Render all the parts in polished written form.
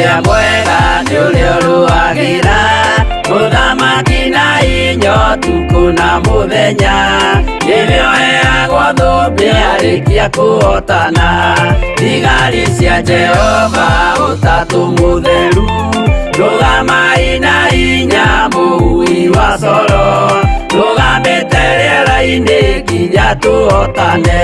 uria mwega ni uria uruagira uthamaki na hinya tuko na muthenya nĩrĩo heagwo thũmbĩ arĩkia kũhotana thigari cia Jehova ũtatũ mũtheru rũgamai na hinya mũhui wa coro rũgamĩte rĩera-inĩ nginya tũhotane.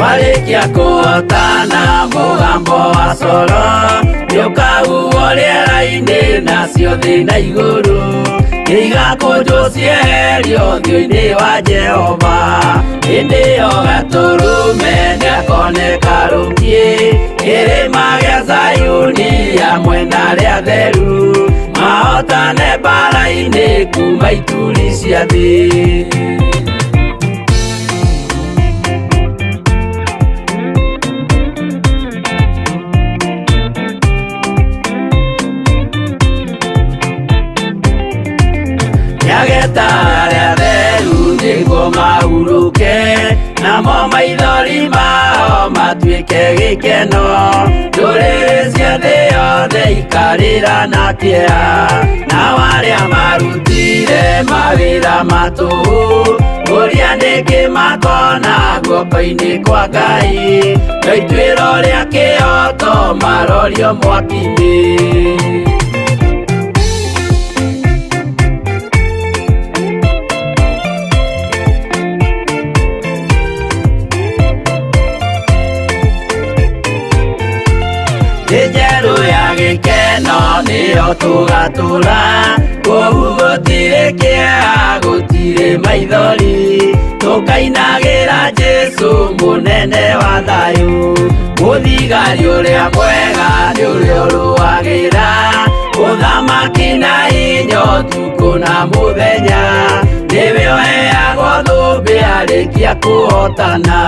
Walikia kuotana mugambo wa coro nĩũkahuhwo rĩera-inĩ nacio thĩ na igũrũ igakũnjwo cieherio ũthiũ-inĩ wa Jehova hĩndĩ ĩyo gatũrũme nĩakoneka rũngiĩ kĩrĩma gĩa Zayuni hamwe na arĩa atheru mahotane mbara-inĩ kuma ituri cia thĩ. Yageta arĩa atheru nĩguo mahurũke namo maithori mao matuĩke gĩkeno ndũrĩrĩ cia thĩ yothe ikarĩra na kĩeha nao arĩa marutire mawĩra matũhũ ũrĩa nĩngĩ makona guoko-inĩ kwa Ngai na ituĩro rĩa kĩhoto marorio mwaki-inĩ. Njerũ ya gĩkeno nĩyo tũgatũra kũu gũtirĩ kĩeha gũtirĩ maithori tũkainagĩra Jesũ mũnene wa thayũ mũthigari ũrĩa mwega nĩ ũrĩa ũrũagĩra ũthamaki na hinya ũtukũ na mũthenya nĩwe ũheagwo thũmbĩ arĩkia kũhotana.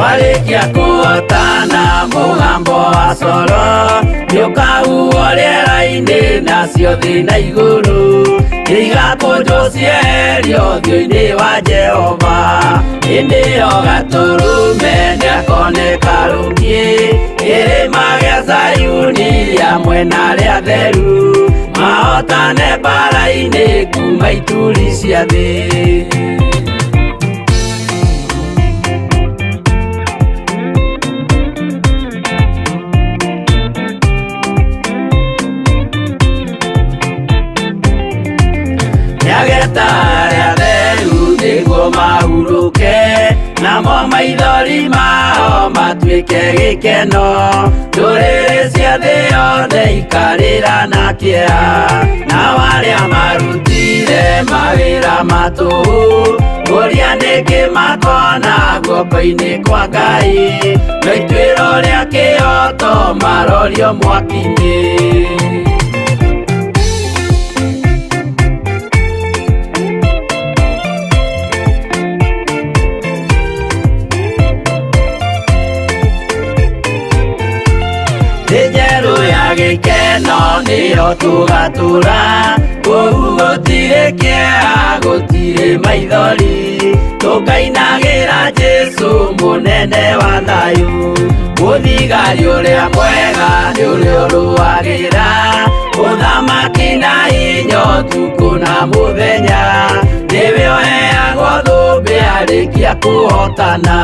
Walikia kuotana mugambo wa coro nĩũkahuhwo rĩera-inĩ nacio thĩ na igũrũ igakũnjwo cieherio ũthiũ-inĩ wa Jehova hĩndĩ ĩyo gatũrũme nĩakoneka rũngiĩ kĩrĩma gĩa Zayuni hamwe na arĩa atheru mahotane mbara-inĩ kuma ituri cia thĩ. Yageta arĩa atheru nĩguo mahurũke namo maithori mao matuĩke gĩkeno ndũrĩrĩ cia thĩ yothe ikarĩra na kĩeha nao arĩa marutire mawĩra matũhũ ũrĩa nĩngĩ makona guoko-inĩ kwa Ngai na ituĩro rĩa kĩhoto marorio mwaki-inĩ. Njerũ ya gĩkeno nĩyo tũgatũra kũu gũtirĩ kĩeha gũtirĩ maithori tũkainagĩra Jesũ mũnene wa thayũ mũthigari ũrĩa mwega nĩ ũrĩa ũrũagĩra ũthamaki na hinya ũtukũ na mũthenya nĩwe ũheagwo thũmbĩ arĩkia kũhotana.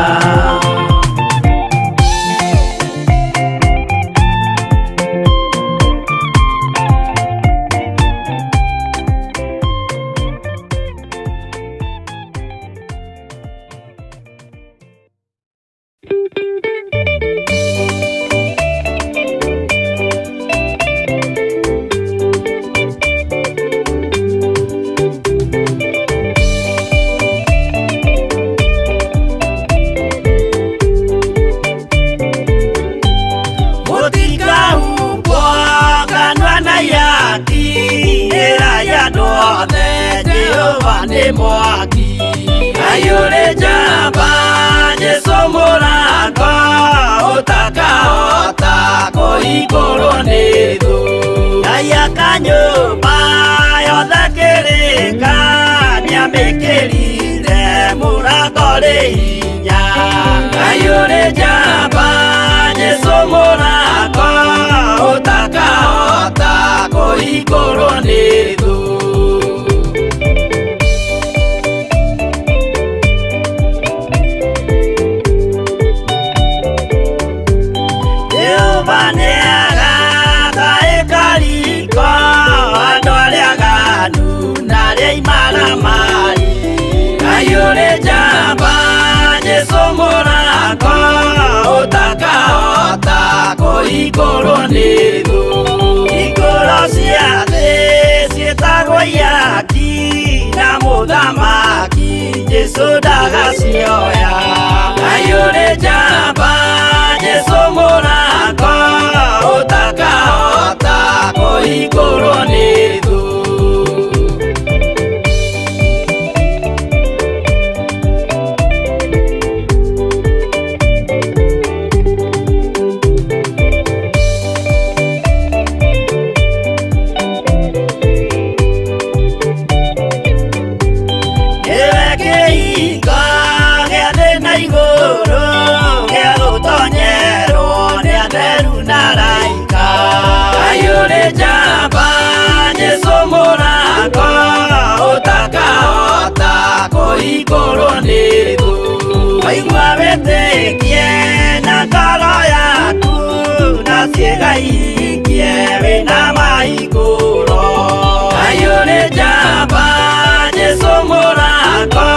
nĩ mwaki. Ayũrĩ njamba Jesũ mũrango ũtakahota kũhingũrwo nĩ thũ. Ngai akanyũmba yothe kĩrĩka nĩamĩkĩrire mũrango rĩ hinya. Ayũrĩ njamba Jesũ mũrango ũtakahota kũhingũrwo nĩ thũ. Jehova nĩagata ĩkariko andũ arĩa aganu na arĩa imaramari. Ayũrĩ njamba Jesũ mũrango ũtakahota kũhingũrwo nĩ thũ. Hingũro cia thĩ ciĩtagwo ihaki na mũthamaki Jesũ ndagacioya. Ayũrĩ njamba Jesũ mũrango ũtakahota kũhingũrwo nĩ thũ. Nĩwe kĩhingo gĩa thĩ na igũrũ gĩa gũtonyerwo nĩ atheru na araika. Ayũrĩ njamba Jesũ mũrango ũtakahota kũhingũrwo nĩ thũ. Waigua wĩtĩkie na ngoro yaku na ciĩga ihingie wĩna mahingũro. Ayũrĩ njamba Jesũ mũrango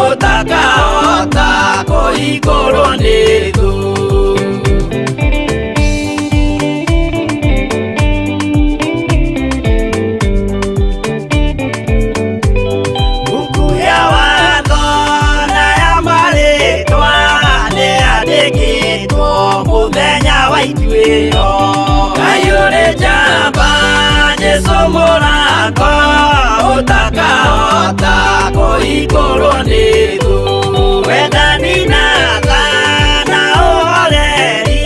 ũtakahota kũhingũrwo nĩ thũ. Mbuku ya watho na ya marĩtwa nĩyandĩkĩtwo mũthenya wa ituĩro. Ayũrĩ njamba Jesũ mũrango ũtakahota kũhingũrwo nĩ thũ. Wendani na tha na ũhoreri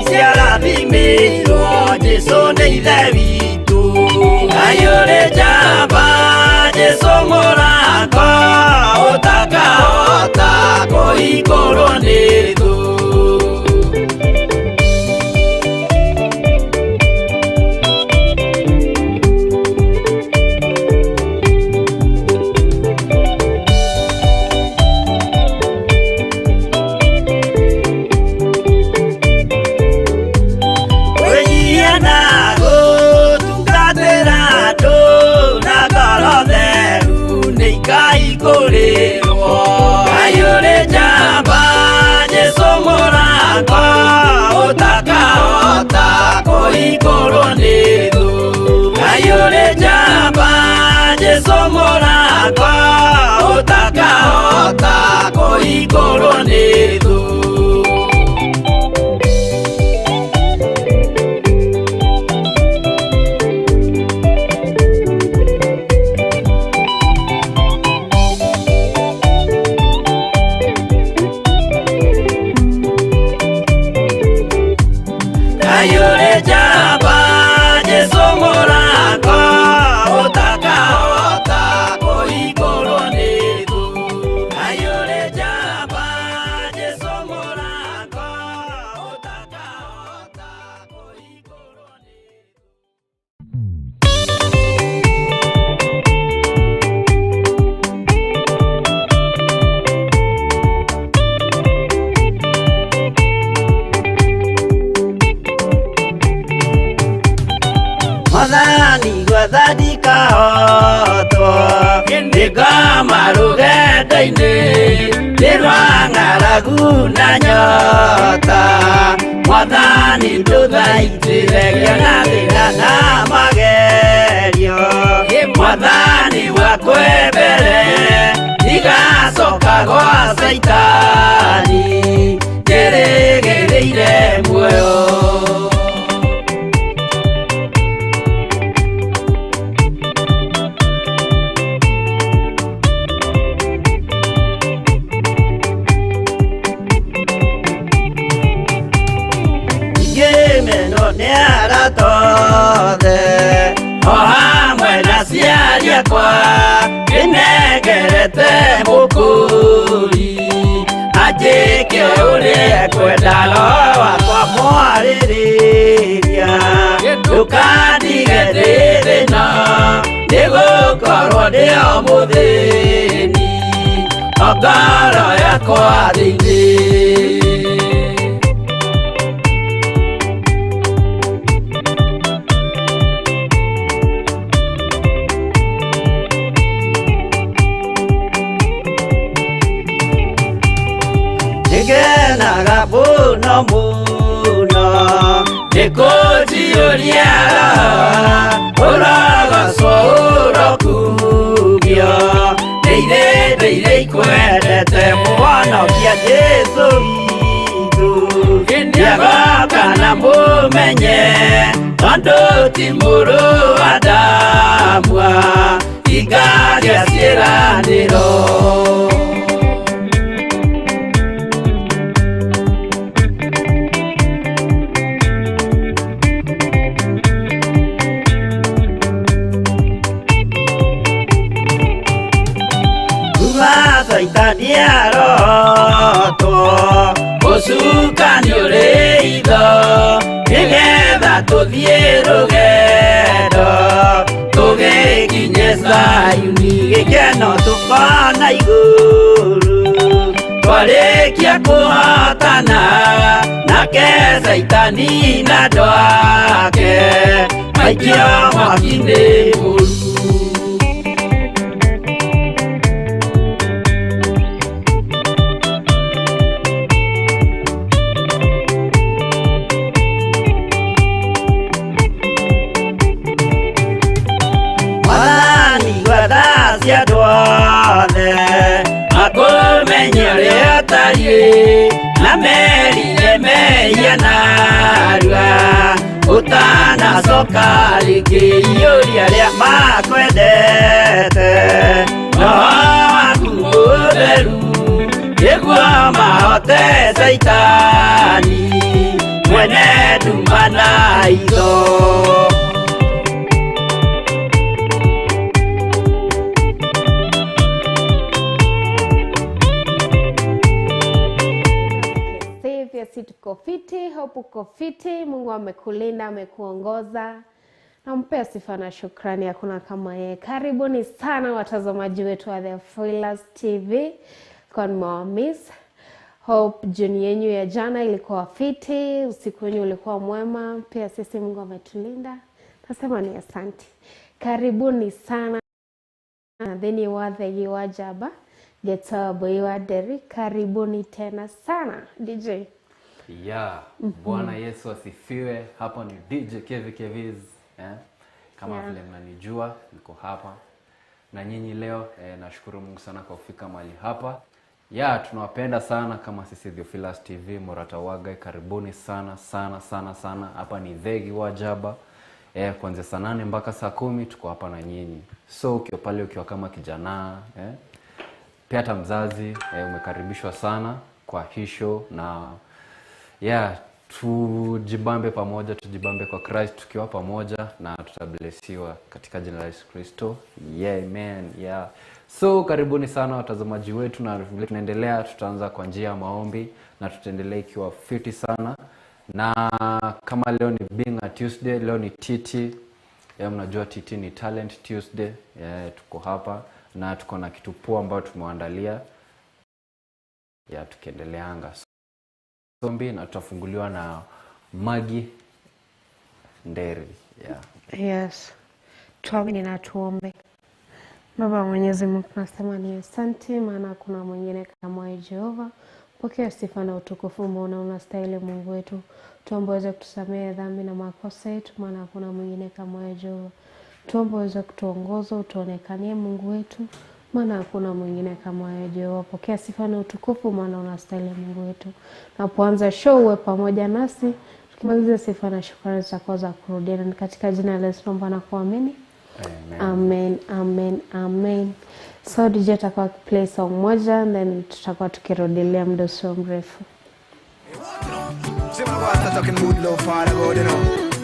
ciarathimĩirwo Jesũ nĩ ithe witũ. Ayũrĩ njamba Jesũ mũrango ũtakahota kũhingũrwo nĩ thũ. Wĩnyihie na gũtungatĩra andũ na ngoro theru nĩikahingũrĩrwo. Ayũrĩ njamba Jesũ mũrango ũtakahota kũhingũrwo nĩ thũ. Ayũrĩ njamba Jesũ mũrango ũtakahota kũhingũrwo nĩ thũ. Ayũrĩ njamba Jesũ mũrango ũtakahota kũhingũrwo nĩ thũ. Ayũrĩ njamba Jesũ mũrango ũtakahota kũhingũrwo nĩ thũ. Mwathani gwathani kahotwo nĩngoma rũgendo-inĩ nĩ rwa ng'aragu na nyota. Mwathani ndũthaitĩre na thĩna na magerio. Mwathani wakwe mbere igacoka gwa Saitani njĩrĩgĩrĩire muoyo. niara tothe ohamwe na ciaria kwa kinegerete mukuri ajike uria kwenda roho wakwa mwaririria ndukandige thina nigukorwo ndio muthini ngoro yakwa thiini Ngenaga muno muno nikujiuria uragacwo urokugio ndeire ikwendete mwonokia Jesu witũ ndiagoka na mumenye tondu ti mũrũ wa ndamwa ingagĩa ciĩranĩro Niaroto usuka nyureitho nigetha tuthie rugendo tugikinye Sayuni gikeno tukona iguru twarikia kuhotana nake Saitani na ndwake maikio mwaki-inĩ mũru. Na merire meia narua utana soka likiuria ria makwendete no akutheru niguo mahote Saitani mwene nduma na itho. Tuko fiti, hope uko fiti. Mungu amekulinda, amekuongoza. Nampea sifa na shukrani, hakuna kama yeye. Karibuni sana watazamaji wetu wa Theophilus TV. Kwa nimewamiss. Hope jioni yenu ya jana ilikuwa fiti, usiku wenu ulikuwa mwema. Pia sisi Mungu ametulinda. Nasema ni asante. Karibuni sana. Theni wa THEEGI wa NJAMBA. Geta boy wa NDERI. Karibuni tena sana. DJ. Bwana Yesu asifiwe. Hapa ni DJ KEVVIS, kama vile mnanijua niko hapa na nyinyi leo. Nashukuru Mungu sana kwa kufika mahali hapa. Tunawapenda sana kama sisi Theophilus TV Moratawaga. Karibuni sana sana sana sana. Hapa ni THEEGI wa NJAMBA. Kuanzia saa 8 mpaka saa 10 tuko hapa na nyinyi. So ukiwa pale ukiwa kama kijana, pia hata mzazi, umekaribishwa sana kwa hii show na tujibambe pamoja, tujibambe kwa Christ tukiwa pamoja na tutablesiwa katika jina la Yesu Kristo. Amen. So karibuni sana watazamaji wetu, na vile tunaendelea tutaanza kwa njia ya maombi na tutaendelea ikiwa fiti sana. Na kama leo ni being a Tuesday, leo ni TT. Mnajua TT ni Talent Tuesday. Tuko hapa na tuko na kitu poa ambayo tumewaandalia. Tukiendeleanga na tutafunguliwa na MAGGIE NDERI. Yes. Tuamini na tuombe. Baba Mwenyezi Mungu, tunasema ni asante, maana kuna mwingine kama wewe Jehova. Pokea sifa na utukufu, maana unastahili Mungu wetu. Tuombe uweze kutusamehe dhambi na makosa yetu, maana kuna mwingine kama wewe Jehova. Tuombe uweze kutuongoza, utuonekanie Mungu wetu, maana hakuna mwingine kama wewe Jehova. Pokea sifa na utukufu, maana unastahili Mungu wetu. Na poanza show uwe pamoja nasi, tukimaliza sifa na shukrani zako za kurudia, na katika jina la Yesu naomba na kuamini. Amen. Amen. Amen. So DJ atakuwa play song moja, then tutakuwa tukirudilia muda usio mrefu. See my wife talking good love, Father God, you know.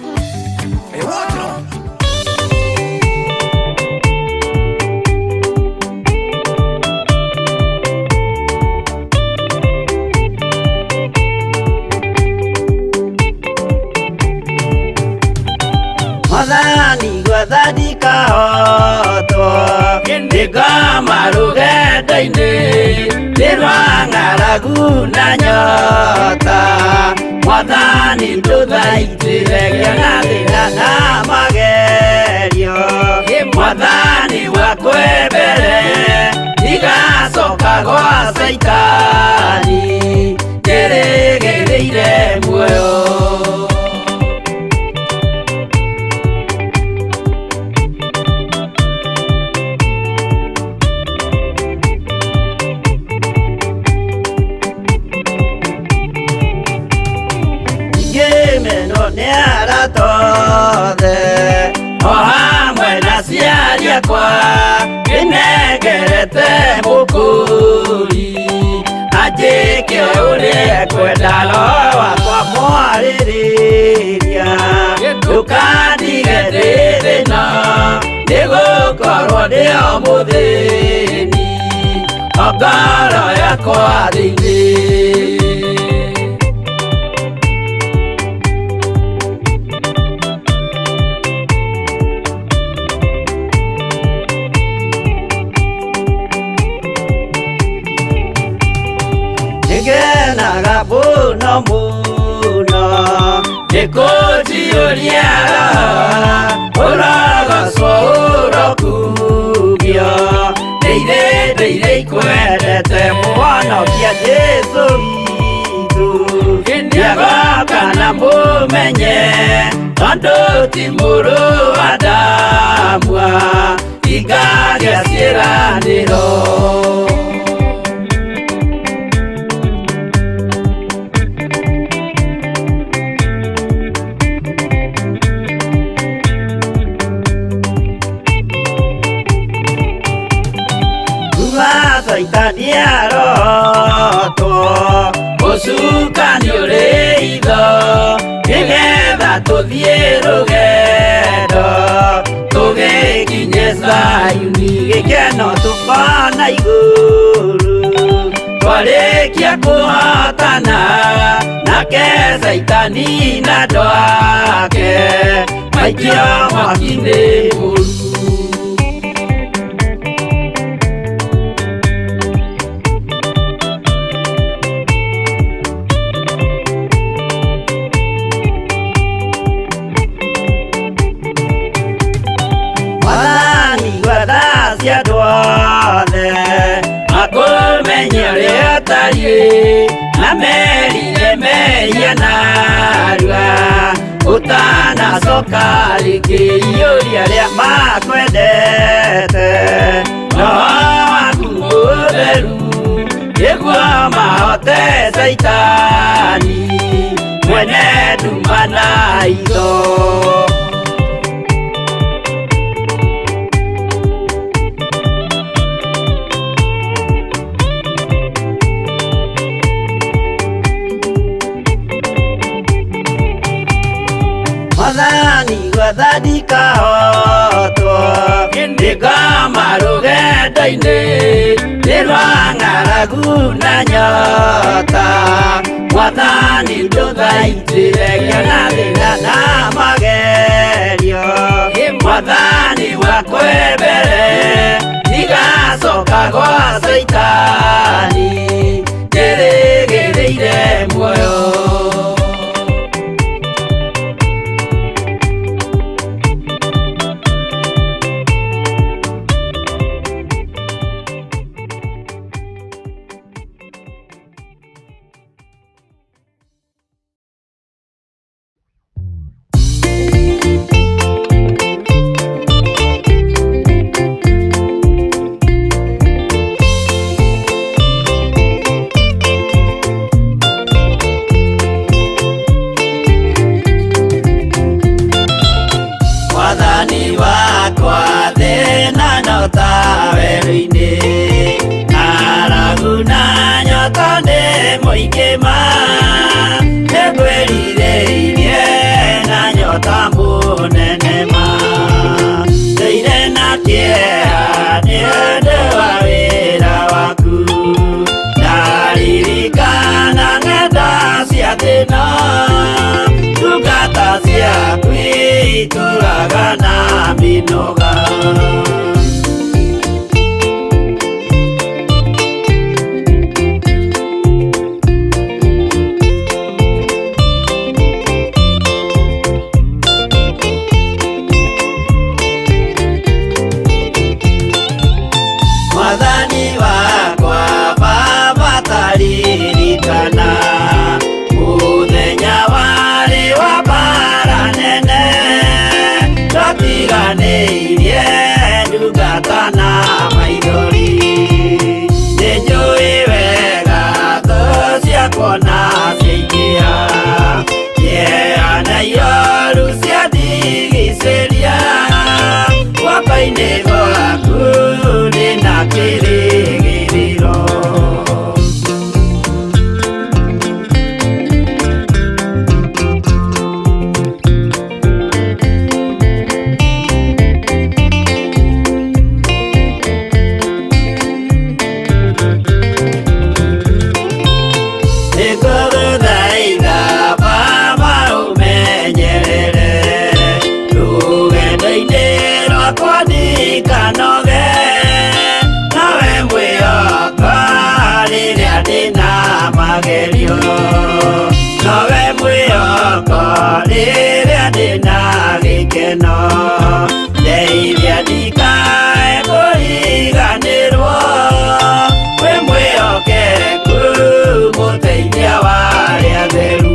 Madani guadadi kahoto Ndiga maruge daine Nirwanga laguna nyota Madani ndudhaitire Gyanadina na magerio Madani wakwebere Niga soka gwa saitani Geregereire muyo Ohamwe na ciaria kwa Inegerete mukuri Ajike uria kwenda loa kwa mwaririria Ndukandige ndithina Nigukorwo ndio muthini Ongoro yakwa thiini Naga muno muno Nikujiuriara Uragacwo urokugio Ndeire ikwendete Mwonokia Jesu witu Ndiagoka na mumenye Tondu ti muru wa ndamwa Ikagia ciĩranĩro Niaroto Usuka niure itho Nigetha tuthie rugendo Tugikinye Sayuni Gikeno tukona iguru Twarikia kuhotana Nake Saitani na andũ ake Maikio mwaki-inĩ mũru Na merire meia narua Utana soka rĩkĩiyũria rĩa makwendete Roho waku mũtheru nĩguo mahote Saitani Mwene nduma na itho Madani guadadi kahoto Ndiga marugendo-inĩ Nirwanga laguna nyota Mwathani ndũthaitĩre Gĩanathĩna na magerio Mwathani wakwe mbere Nigacoka gwa Saitani Njĩrĩgĩrĩire muoyo Nene ituraga na minoga. Mwathani wakwa baba taririkana muthenya wari wa bara nene twatiganĩirie ndungata na maithori. Nĩnjũĩ wega thũ ciakwa na ciaingĩha ciehanagia cia ndigicĩria gwaka-inĩ gwaku ndĩna kĩrĩgĩrĩro. Nĩngũgũthaitha baba ũmenyerere rũgendo-inĩ rwakwa ndikanoge, nawe mwĩhoko rĩrĩa ndĩna magerio, nawe mwĩhoko rĩrĩa ndĩna gĩkeno. Ndeithia ndikae kũriganĩrwo, wĩ mwĩhokeku mũteithia wa arĩa atheru.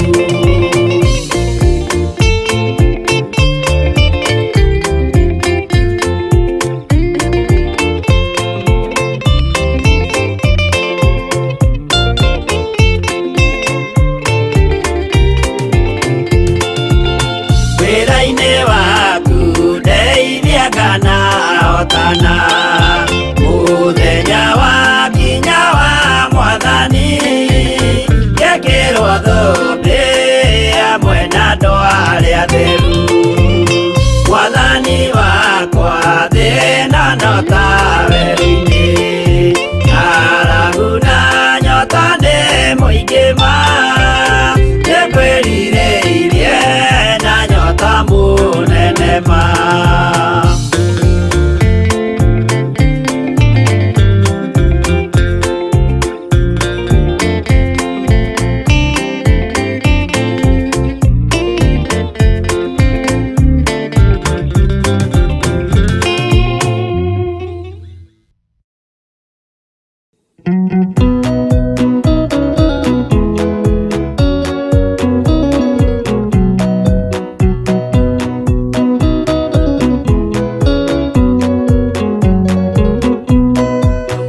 Wĩra-inĩ waku ndeithia nganahotana, mũthenya wakinya wa Mwathani ngekĩrwo thũmbĩ hamwe na andũ arĩa atheru. Mwathani wakwa thĩna no ta werũ-inĩ, ng'aragu na nyota nĩ mũingĩ ma, nĩngwĩrirĩirie na nyota mũnene ma.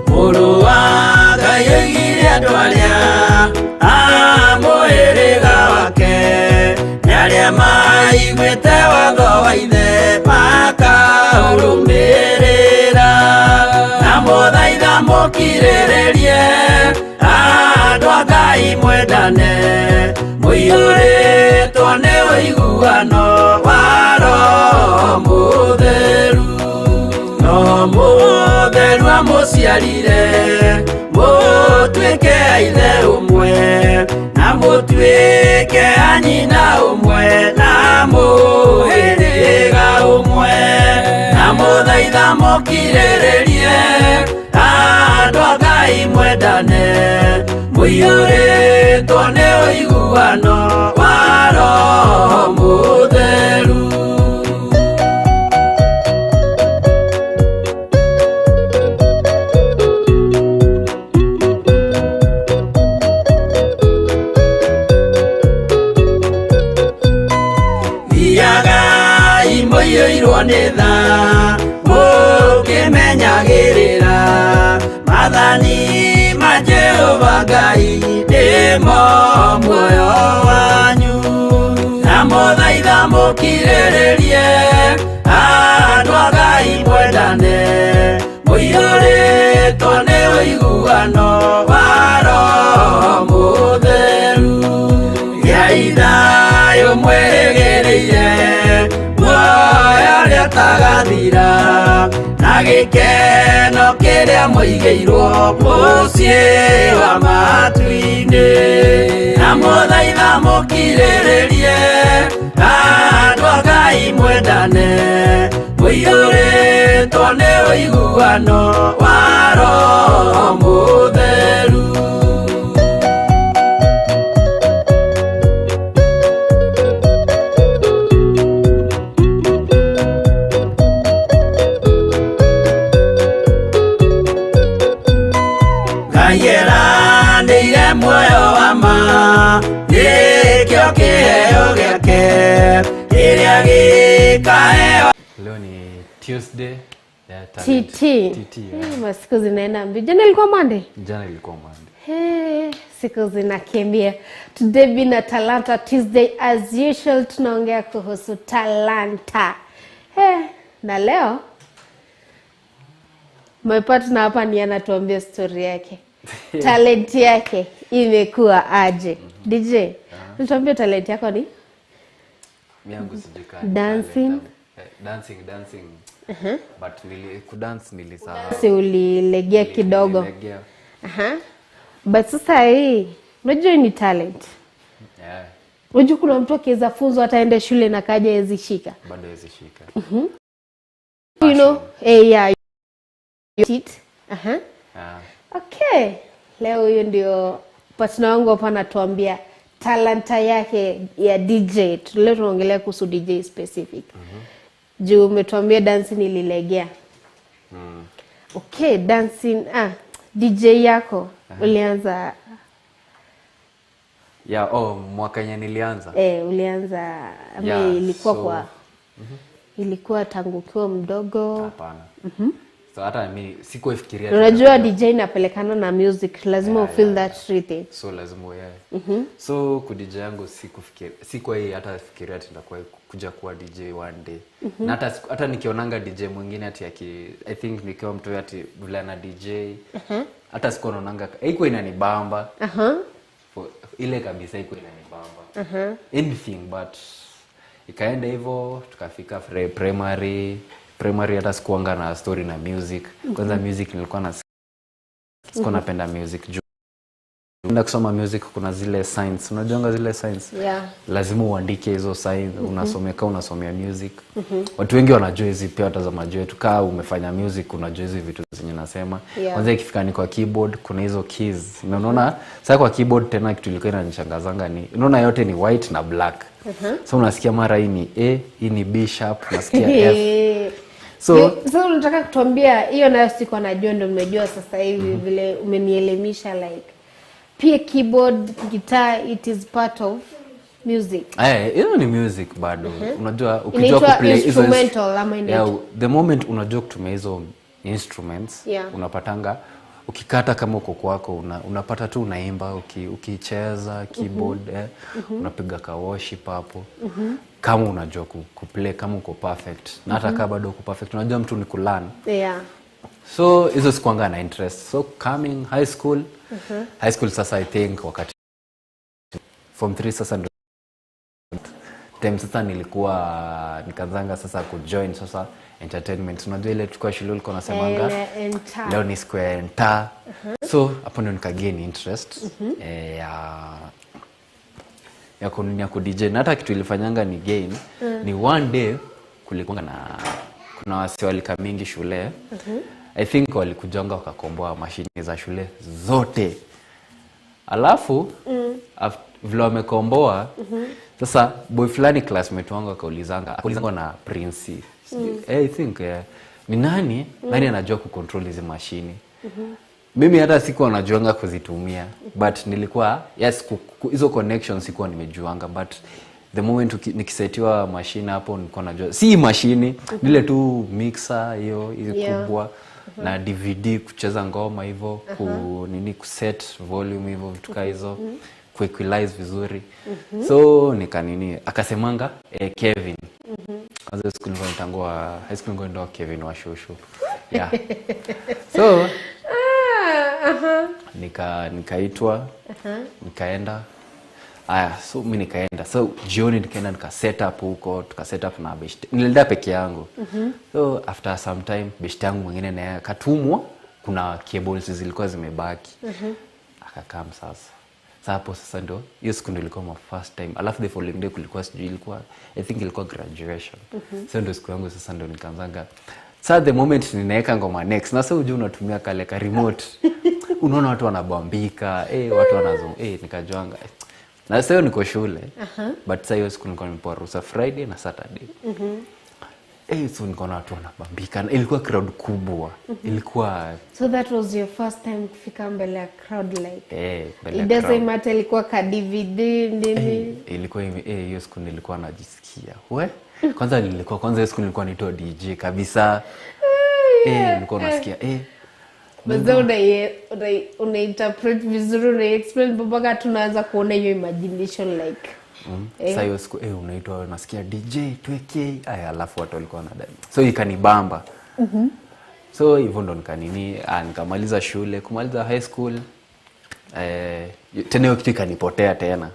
Mũrũ wa Ngai oigire andũ arĩa a mũhĩrĩga wake nĩ arĩa maiguĩte watho wa ithe makaũrũmĩrĩra. Ndamũthaitha mũkirĩrĩrie andũ a Ngai mwendane, mũiyũrĩtwo nĩ ũiguano wa Roho Mũtheru. Roho Mũtheru amũciarire mũtuĩke a ithe ũmwe, na mũtuĩke a nyina ũmwe, na mũhĩrĩga ũmwe. Ndamũthaitha mũkirĩrĩrie andũ a Ngai mwendane, mũiyũrĩtwo nĩ ũiguano wa Roho Mũtheru. Thiagai mũiyũirwo nĩ tha mũkĩmenyagĩrĩra maathani ma Jehova Ngai nĩmo muoyo wanyu. Ndamũthaitha mũkirĩrĩrie andũ a Ngai mwendane, mũiyũrĩtwo nĩ ũiguano wa Roho Mũtheru. Gĩai thayũ mwĩrĩgĩrĩire muoyo ũrĩa ũtagathira, na gĩkeno kĩrĩa mũigĩirwo mũciĩ wa matu-inĩ. Ndamũthaitha mũkirĩrĩrie andũ a Ngai Ngai mwendane Muiyore tone uiguano wa Roho Mutheru Ngayera ndire muoyo wa ma nikio kiheo giake iria gikae. Leo ni Tuesday. TT. Masiku zinaenda mbio. Jana ilikuwa Monday? Jana ilikuwa Monday. Hey, siku zinakimbia. Today bina Talanta Tuesday as usual, tunaongea kuhusu talanta. Hey, na leo my partner hapa ni anatuambia story yake. Talent yake imekuwa aje? DJ, tuambie talent yako ni? Miangu sijika. Dancing. Dancing. But kudance nilisahau. Si ulilegea kidogo. Nilegea. But sasa hii, unajua ni talent. Yeah. Unajua kuna mtu akiweza funzo hata aende shule na kaja hawezi shika. Bado hawezi shika. You know, yeah. Okay. Leo huyo ndio partner wangu hapa anatuambia talanta yake ya DJ. Leo tunaongelea kuhusu DJ specific. Juu umetuambia dancing ililegea. Okay, dancing DJ yako ulianza mwaka yenye nilianza. Ulianza ilikuwa ilikuwa tangu ukiwa mdogo? Hapana. So hata mimi sikufikiria. Unajua DJ inapelekana na music, lazima feel that rhythm. So lazima so ku DJ yangu sikufikiria hata fikiria nitakuwa kuja kuwa DJ one day. Na hata nikionanga DJ mwingine ati I think nikiwa mtu ati bulana DJ. Hata sikuwa naonanga haiko inanibamba. Ile kabisa haiko inanibamba. Anything but ikaenda hivyo tukafika primary hata sikuanga na story na music. Kwanza music nilikuwa sikuwa napenda music juu. Nenda kusoma music kuna zile signs. Unajonga zile signs? Yeah. Lazima uandike hizo signs. Unasomea music. Watu wengi wanajua hizi pia watazamaji wetu. Kaa umefanya music unajua hizi vitu zenye nasema. Kwanza ikifika ni kwa keyboard kuna hizo keys. Na unaona sasa kwa keyboard tena kitu ilikuwa inanishangazanga ni unaona yote ni white na black. So unasikia mara hii ni A, hii ni B sharp, unasikia F. So unataka kutuambia hiyo nayo siko najua, ndio nimejua sasa hivi vile umenielimisha like pia keyboard, guitar, it is part of music. Hiyo ni music bado. Unajua ukijua kuplay instrumental ama the moment unajua kutumia hizo instruments, unapatanga ukikata kama uko kwako unapata tu unaimba ukicheza keyboard unapiga ka worship hapo. Kama unajua kuplay kama uko perfect na hata kama bado uko perfect unajua mtu ni kulearn. So hizo sikuanga na interest. So coming high school sasa I think wakati form 3 sasa ndio time sasa nikaanza sasa kujoin sasa entertainment. Unajua ile tulikuwa shule ulikuwa unasemanga leo ni square enter. So hapo ndio nikagain interest ya kununia ku DJ. Na hata kitu ilifanyanga ni gain ni one day kulikuwa kuna wasi walika mingi shule. I think walikujanga wakakomboa mashine za shule zote. Alafu vile wamekomboa sasa boy fulani classmate wangu akaulizanga na Prince. I think ni nani anajua kucontrol hizo mashine. Mimi hata sikuwa najuanga kuzitumia but nilikuwa hizo connections sikuwa nimejuanga but the moment nikisetiwa mashine hapo nilikuwa najua si mashine nile tu mixer hiyo kubwa na DVD kucheza ngoma hivyo kuset volume hivyo vitu kama hizo kuequalize vizuri. So akasemanga Kevin. Kwanza school nilikuwa nitangua high school nilikuwa ndo Kevin wa shushu. So nikaitwa nikaenda so mimi nikaenda. So jioni nikaenda nika set up huko, tuka set up na best. Nilienda peke yangu. So after some time best yangu mwingine naye akatumwa, kuna cables zilikuwa zimebaki. Akakam sasa. hapo sasa ndo hiyo siku ndio ilikuwa my first time. Alafu the following day kulikuwa sijui ilikuwa I think ilikuwa graduation. Sasa ndo siku yangu sasa ndo nikaanzanga. Sasa the moment ninaweka ngoma next na sasa unajua unatumia kale ka remote. Unaona watu wanabambika, watu wanazunguka, nikajuanga. Na sasa niko shule. But sasa hiyo siku nilikuwa nimepewa ruhusa Friday na Saturday. So niko na watu wanabambika. Ilikuwa crowd kubwa. Ilikuwa So that was your first time kufika mbele ya crowd like. Mbele it doesn't matter ilikuwa ka DVD nini. Ilikuwa hiyo siku nilikuwa najisikia. Kwanza hiyo siku nilikuwa naitwa DJ kabisa. Nilikuwa nasikia Baza una interpret vizuri, una explain mpaka tunaanza kuona hiyo imagination like. Sasa hiyo siku unaitwa nasikia DJ tuweke alafu watu walikuwa wanadai. So ikanibamba. So hivyo ndo nikamaliza shule, kumaliza high school. Tena hiyo kitu ikanipotea tena.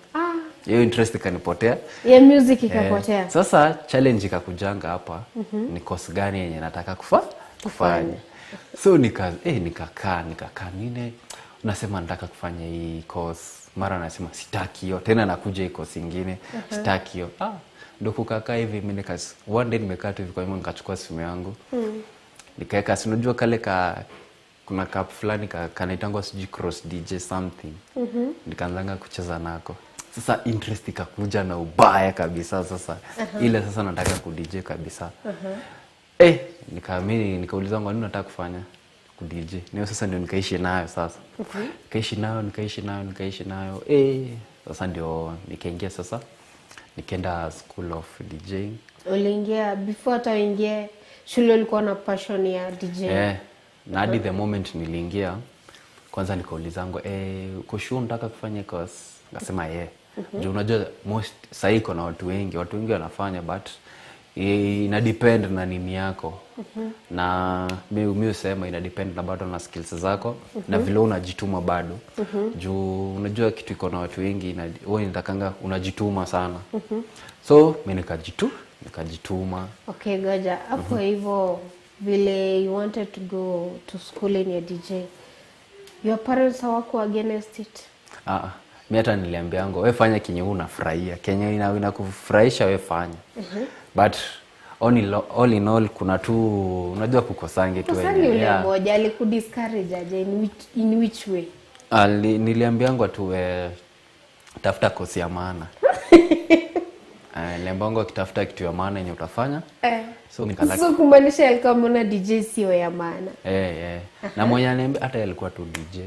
Hiyo interest ikanipotea. Ya music ikapotea. Sasa challenge ikakujanga hapa ni course gani yenye nataka kufanya. So nikakaa nini unasema nataka kufanya hii course, mara nasema sitaki hiyo, tena nakuja hii course nyingine sitaki hiyo. Ndio kukaa hivi mimi one day nimekaa tu hivi, kwa hiyo nikachukua simu yangu nikaeka, si unajua kale kuna cup fulani kanaitangwa sijui cross DJ something. Nikaanza kucheza nako. Sasa interest ikakuja na ubaya kabisa sasa. Ile sasa nataka ku DJ kabisa. Nikauliza ngani nataka kufanya ku DJ. Ndio sasa ndio nikaishi nayo sasa. Nikaishi nayo. Sasa ndio nikaingia sasa. Nikaenda school of DJing. Uliingia before hata uingie shule ulikuwa na passion ya DJ? Na hadi the moment niliingia kwanza nikauliza ngo uko sure nataka kufanya course? Ngasema Juu unajua most sasa iko na watu wengi wanafanya, but ina depend na nini yako. Na mimi husema ina depend na bado na skills zako na vile unajituma bado. Juu unajua kitu iko na watu wengi na wewe nitakanga unajituma sana. So mimi nikajituma. Okay, goja. Hapo hivyo vile you wanted to go to school in your DJ, your parents hawako against it? Mimi hata niliambiango wewe fanya kenye unafurahia, kenye inakufurahisha wewe fanya. But all in all kuna tu unajua kukosange tu wenyewe. Sasa yule mmoja alikudiscourage aje in which way? Niliambiango tu tafuta kosi ya maana. Niliambiango kitafuta kitu ya maana yenye utafanya. So kumaanisha alikuwa mbona DJ sio ya maana? Na mwenye ananiambia hata alikuwa tu DJ.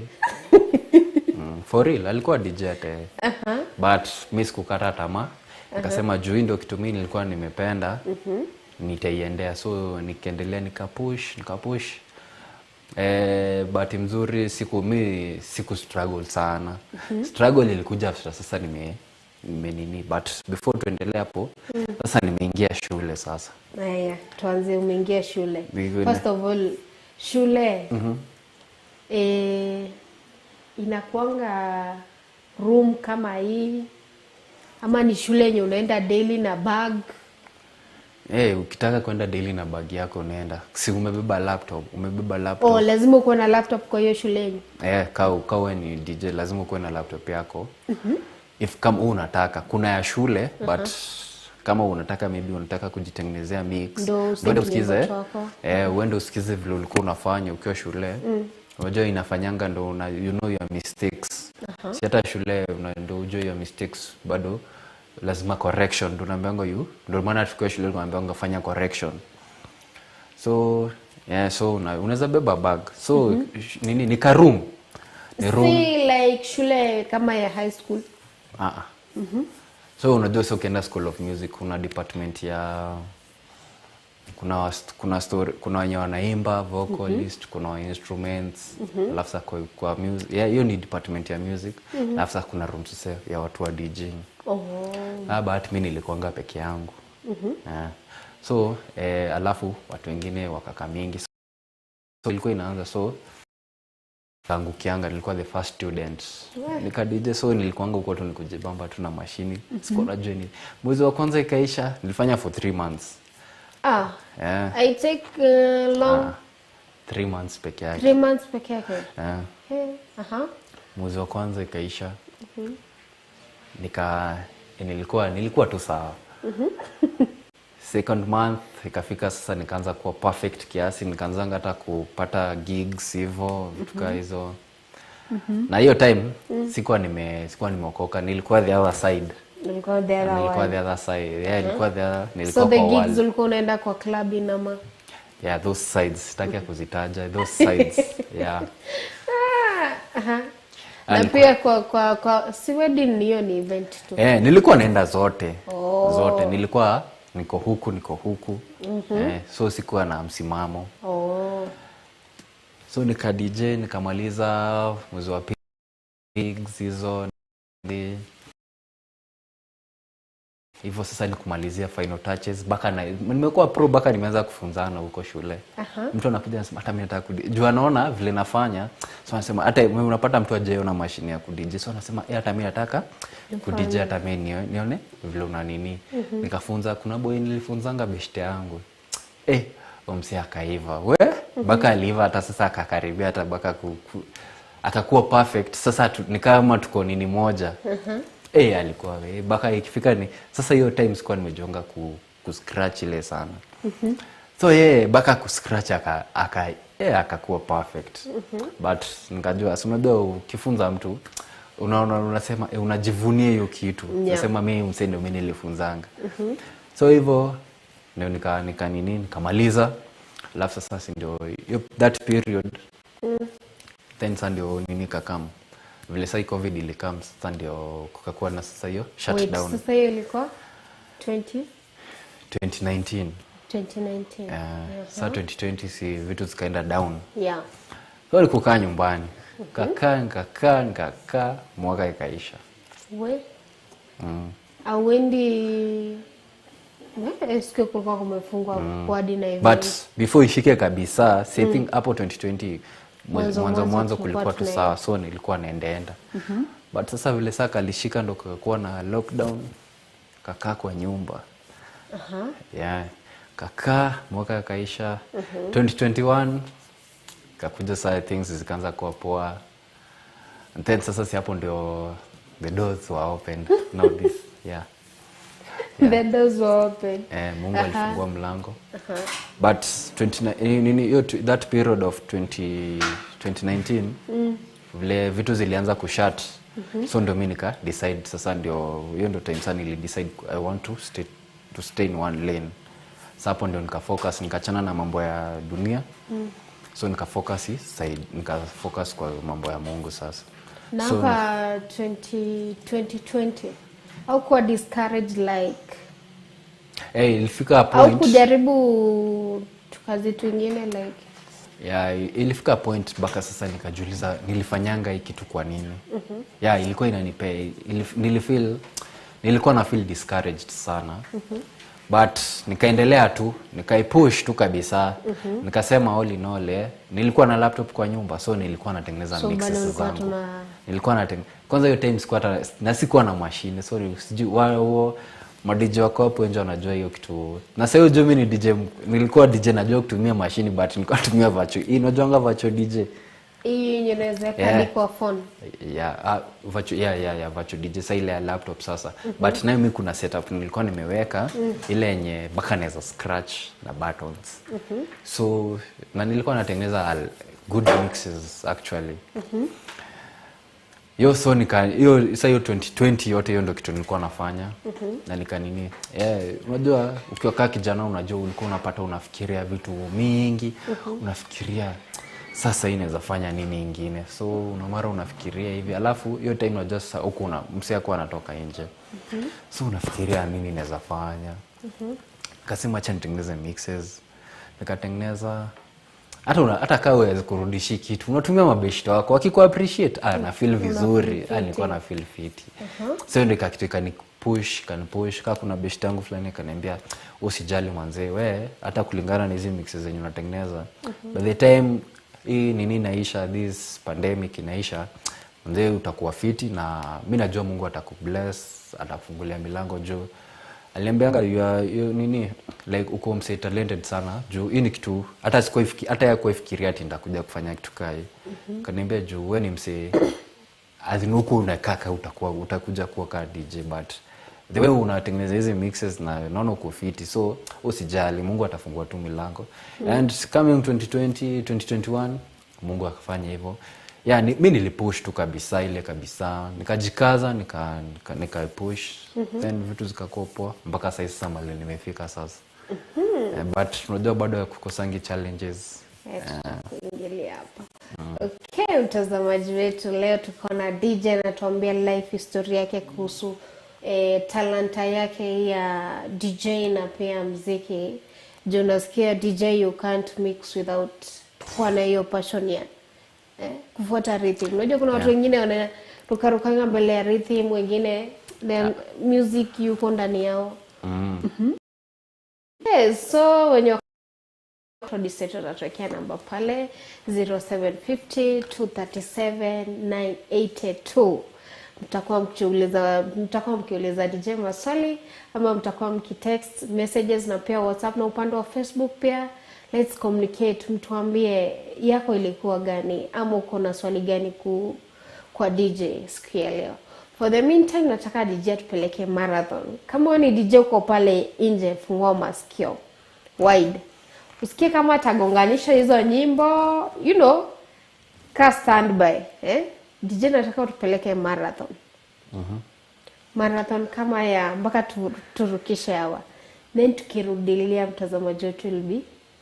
For real alikuwa DJ hata. But mimi sikukata tamaa. Nikasema juu ndio kitu mimi nilikuwa nimependa. Nitaiendea. So nikaendelea nikapush. Bahati mzuri siku struggle sana. Struggle ilikuja after sasa nimenini, but before tuendelee hapo sasa nimeingia shule sasa. Tuanze umeingia shule. First of all, shule inakuanga room kama hii ama ni shule yenye unaenda daily na bag? Ukitaka kwenda daily na bag yako unaenda. Si umebeba laptop, lazima uwe na laptop kwa hiyo shule. Kawa ni DJ lazima uwe na laptop yako. If kama unataka kuna ya shule, but kama unataka maybe unataka kujitengenezea mix, uende usikize uende usikize vile ulikuwa unafanya ukiwa shule. Unajua inafanyanga ndo you know your mistakes. Si hata shule ndio ujue your mistakes, bado lazima correction. Ndio naambianga ndio maana tukiwa shule tunaambianga fanya correction. So so unaweza beba bag. So nini ni room. Ni room. Si like shule kama ya high school. So unajua sio ukienda school of music kuna department ya kuna story, kuna wenye wanaimba vocalist, kuna instruments, alafu kwa music. Hiyo ni department ya music. Alafu kuna room sasa ya watu wa DJing. But mimi nilikuanga peke yangu. So alafu watu wengine wakaka mingi. So ilikuwa inaanza tangu kianga nilikuwa the first student. Nika DJ, so nilikuanga huko tu nikujibamba tu na mashini. Sikuwa join. Mwezi wa kwanza ikaisha, nilifanya for 3 months. I take long 3 months peke yake. 3 months peke yake. Mwezi wa kwanza ikaisha. nilikuwa tu sawa. Second month ikafika sasa nikaanza kuwa perfect kiasi, nikaanza hata kupata gigs hivyo vitu kama hizo. Na hiyo time sikuwa nimeokoka, nilikuwa the other side. Nilikuwa the other side. Yeah, nilikuwa nilikuwa so the gigs ulikuwa unaenda kwa club inama? Yeah, those sides. Sitaki kuzitaja those sides. Yeah. Na pia kwa si wedding hiyo ni event tu. Nilikuwa naenda zote. Zote nilikuwa niko huku. So sikuwa na msimamo. So nika DJ nikamaliza mwezi wa gigs hizo hivyo. Sasa ni kumalizia final touches baka na nimekuwa pro baka nimeanza kufunzana huko shule. Mtu anakuja anasema hata mimi nataka jua naona vile nafanya, so anasema hata unapata mtu ajeona machine ya kudj, so anasema hata mimi nataka kudj, hata mimi nione vile una nini. Nikafunza, kuna boy nilifunzanga beshte yangu omsi akaiva baka aliva, hata sasa akakaribia hata baka akakuwa perfect. Sasa ni kama tuko nini moja. Alikuwa baka ikifika ni sasa hiyo time sikuwa nimejonga scratch ile sana. So baka scratch akakuwa perfect. But nikajua unajua ukifunza mtu unasema unajivunia hiyo kitu. Unasema mimi msendo mimi nilifunzanga. So hivyo ndio nikamaliza. Alafu sasa ndio that period then ndio kakam vile sasa COVID ilikam, sasa ndio kukakuwa na sasa hiyo shutdown. Sasa hiyo ilikuwa 2019. Sasa 2020 si vitu zikaenda down. So nilikukaa nyumbani. Kakaa mwaka ikaisha. Awendi siku kulikuwa kumefungwa kwa dina event. But before ishike kabisa, I think hapo 2020 mwanzo kulikuwa tu sawa, so nilikuwa naendaenda. But sasa vile sasa kalishika ndo kukakuwa na lockdown, kakaa kwa nyumba. Kakaa mwaka kaisha. 2021 kakuja saa things zikaanza kuwa poa. And then sasa si hapo ndio the doors were opened. Now this, the doors were open. Mungu alifungua mlango. But that period of 2019 vile vitu zilianza kushut. So ndio mimi nika decide sasa ndio hiyo ndio time sana nili decide I want to stay in one lane. Sasa hapo ndio nika focus, nikachana na mambo ya dunia. So nika focus kwa mambo ya Mungu sasa. Na hapa 2020 au kuwa discouraged like ilifika point au kujaribu tukazi twingine like ilifika point baka sasa nikajiuliza nilifanyanga hii kitu kwa nini. Ilikuwa inanipea nilikuwa na feel discouraged sana. But nikaendelea tu, nikaipush tu kabisa. Nikasema all in all, nilikuwa na laptop kwa nyumba, so nilikuwa natengeneza mixes zangu. Kwanza hiyo time sikuwa na machine, so sijui wao madj wako hapo nje wanajua hiyo kitu. Na sasa hiyo mimi ni DJ, nilikuwa DJ najua kutumia machine, but nilikuwa natumia virtual. Unajua virtual DJ? Inaweza kadi kwa phone. Virtual DJ sasa ile ya laptop sasa. But nayo mimi kuna setup nilikuwa nimeweka ile yenye baka naweza scratch na buttons. So na nilikuwa natengeneza good mixes actually. So sasa hiyo 2020 yote hiyo ndio kitu nilikuwa nafanya. Na unajua ukiwa kijana unajua ulikuwa unapata unafikiria vitu mingi, unafikiria sasa inaweza fanya nini ingine. So unamara unafikiria hivi, alafu hiyo time unajua sasa huko msea kwa anatoka nje. So unafikiria nini inaweza fanya. Kasema acha nitengeneze mixes. Nikatengeneza hata kama uweze kurudishi kitu unatumia mabeshto wako wakiku appreciate na feel vizuri, nilikuwa na feel fit. So ndio kitu push kama kuna beshto yangu fulani kaniambia usijali mwanzee hata kulingana na hizo mixes zenye unatengeneza by the time hii nini inaisha, this pandemic inaisha, mzee utakuwa fiti na mimi najua Mungu atakubless, atakufungulia milango juu. Aliniambia nini like uko mse talented sana juu hii ni kitu hata ya kufikiria ati nitakuja kufanya kitu kai. Kaniambia juu wewe ni mse azinuku unakaka utakuja kuwa ka DJ, but the way unatengeneza hizi mixes na naona uko fiti, so usijali, Mungu atafungua tu milango. And coming 2020 2021 Mungu akafanya hivyo. Yeah, mimi nilipush tu kabisa ile kabisa, nikajikaza nika push, then vitu zikakuwa poa mpaka sasa mali nimefika sasa. But unajua bado kukosangi challenges. Kuingilia hapa. Okay, mtazamaji wetu, leo tuko na DJ anatuambia life history yake kuhusu talanta yake ya DJ na pia muziki. Juu nasikia DJ you can't mix without kuwa na hiyo passion ya kufuata rhythm. Unajua kuna watu wengine wanaruka mbele ya rhythm, wengine the music yuko ndani yao. Yes, so when you producer atatuwekea namba pale 0750 237 982. Mtakuwa mkiuliza DJ maswali ama mtakuwa mkitext messages na pia WhatsApp na upande wa Facebook pia. Let's communicate, mtuambie yako ilikuwa gani ama uko na swali gani kwa DJ siku ya leo. For the meantime nataka DJ tupeleke marathon. Kama ni DJ uko pale nje, fungua masikio wide. Usikie kama tagonganisha hizo nyimbo, you know, ka standby, DJ nataka tupeleke marathon. Marathon kama ya mpaka turukishe hawa. Then tukirudilia mtazamaji wetu will be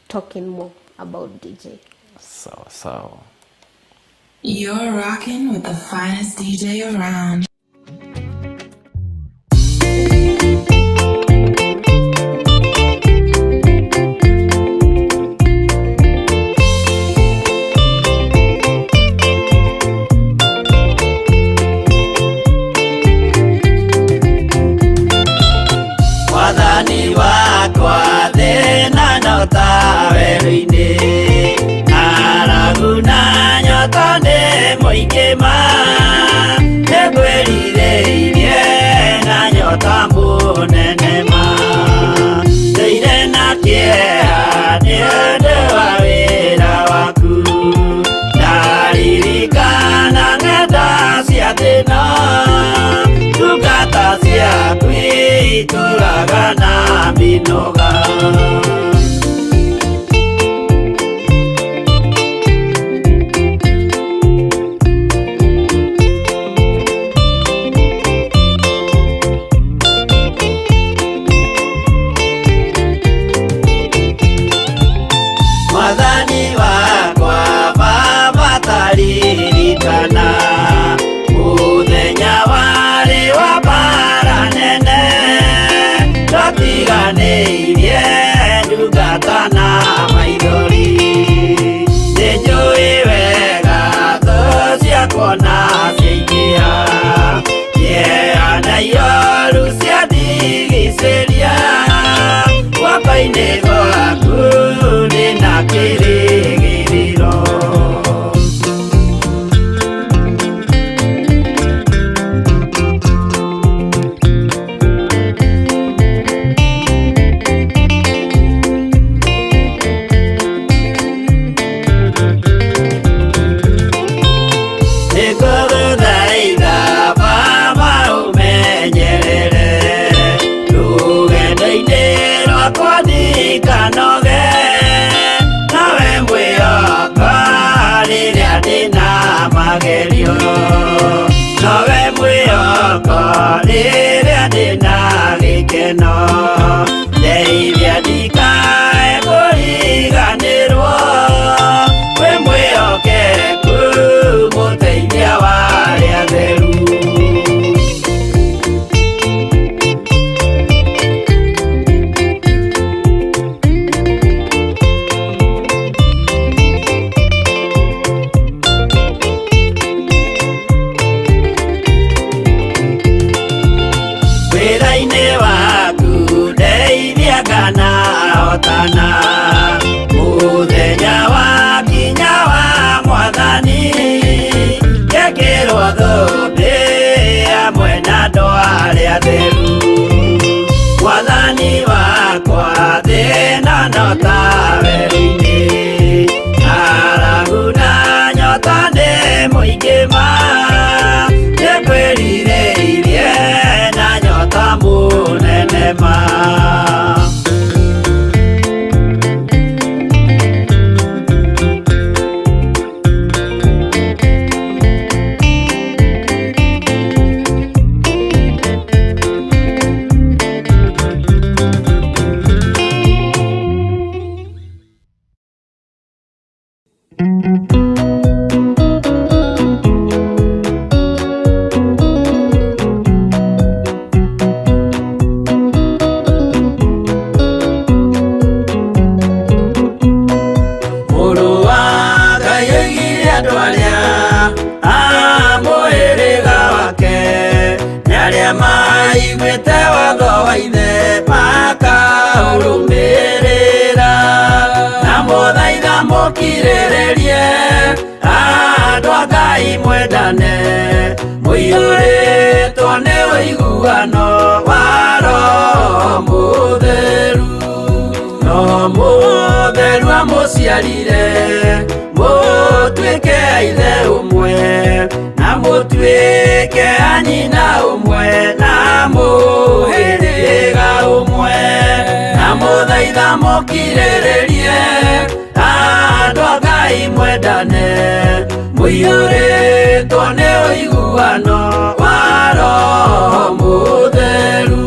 talking more about DJ. So. You're rocking with the finest DJ around. maiguĩte watho wa ithe makaũrũmĩrĩra na mũthaitha mũkirĩrĩrie andũ a Ngai mwendane mũiyũrĩtwo nĩ ũiguano wa Roho Mũtheru. Roho Mũtheru amũciarire mũtuĩke a ithe ũmwe na mũtuĩke a nyina ũmwe na mũhĩrĩga ũmwe na mũthaitha mũkirĩrĩrie andũ a Ngai mwendane mũiyũrĩtwo nĩ ũiguano wa Roho Mũtheru.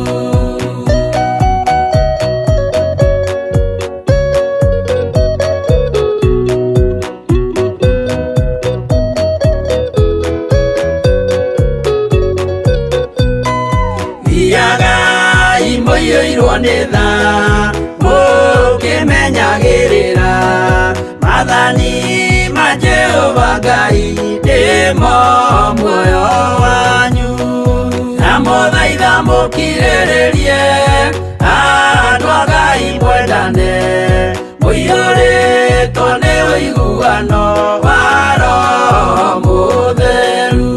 Thiagai mũiyũirwo nĩ tha mũkĩmenyagĩrĩra maathani ma Jehova Ngai nĩmo muoyo wanyu na mũthaitha mũkirĩrĩrie andũ a Ngai mwendane mũiyũrĩtwo nĩ ũiguano wa Roho Mũtheru.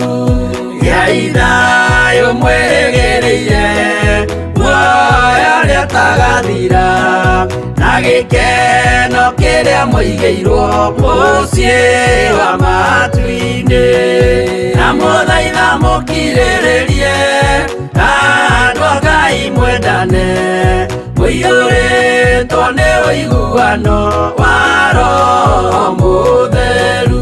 Gĩai thayũ mwĩrĩgĩrĩire muoyo ũrĩa ũtagathira na gĩkeno kĩrĩa mũigĩirwo mũciĩ wa matu-inĩ na mũthaitha mũkirĩrĩrie andũ a Ngai mwendane mũiyũrĩtwo nĩ ũiguano wa Roho Mũtheru.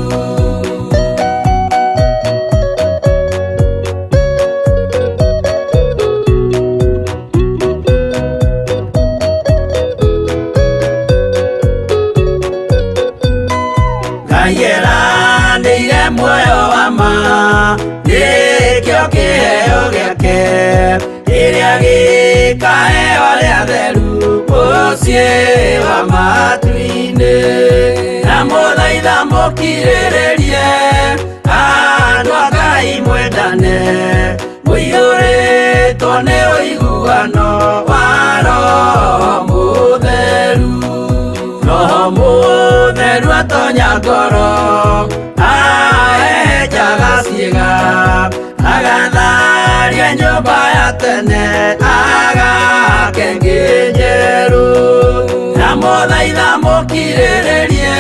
Nĩire muoyo wa ma nĩkĩo kĩheo gĩake kĩrĩa gĩkaheo arĩa atheru mũciĩ wa matu-inĩ na mũthaitha mũkirĩrĩrie andũ a Ngai mwendane mũiyũrĩtwo nĩ ũiguano wa Roho Mũtheru. Roho Mũtheru atonya ngoro ahejaga ciĩga agatharia nyũmba ya tene agake ngĩ njerũ na mũthaitha mũkirĩrĩrie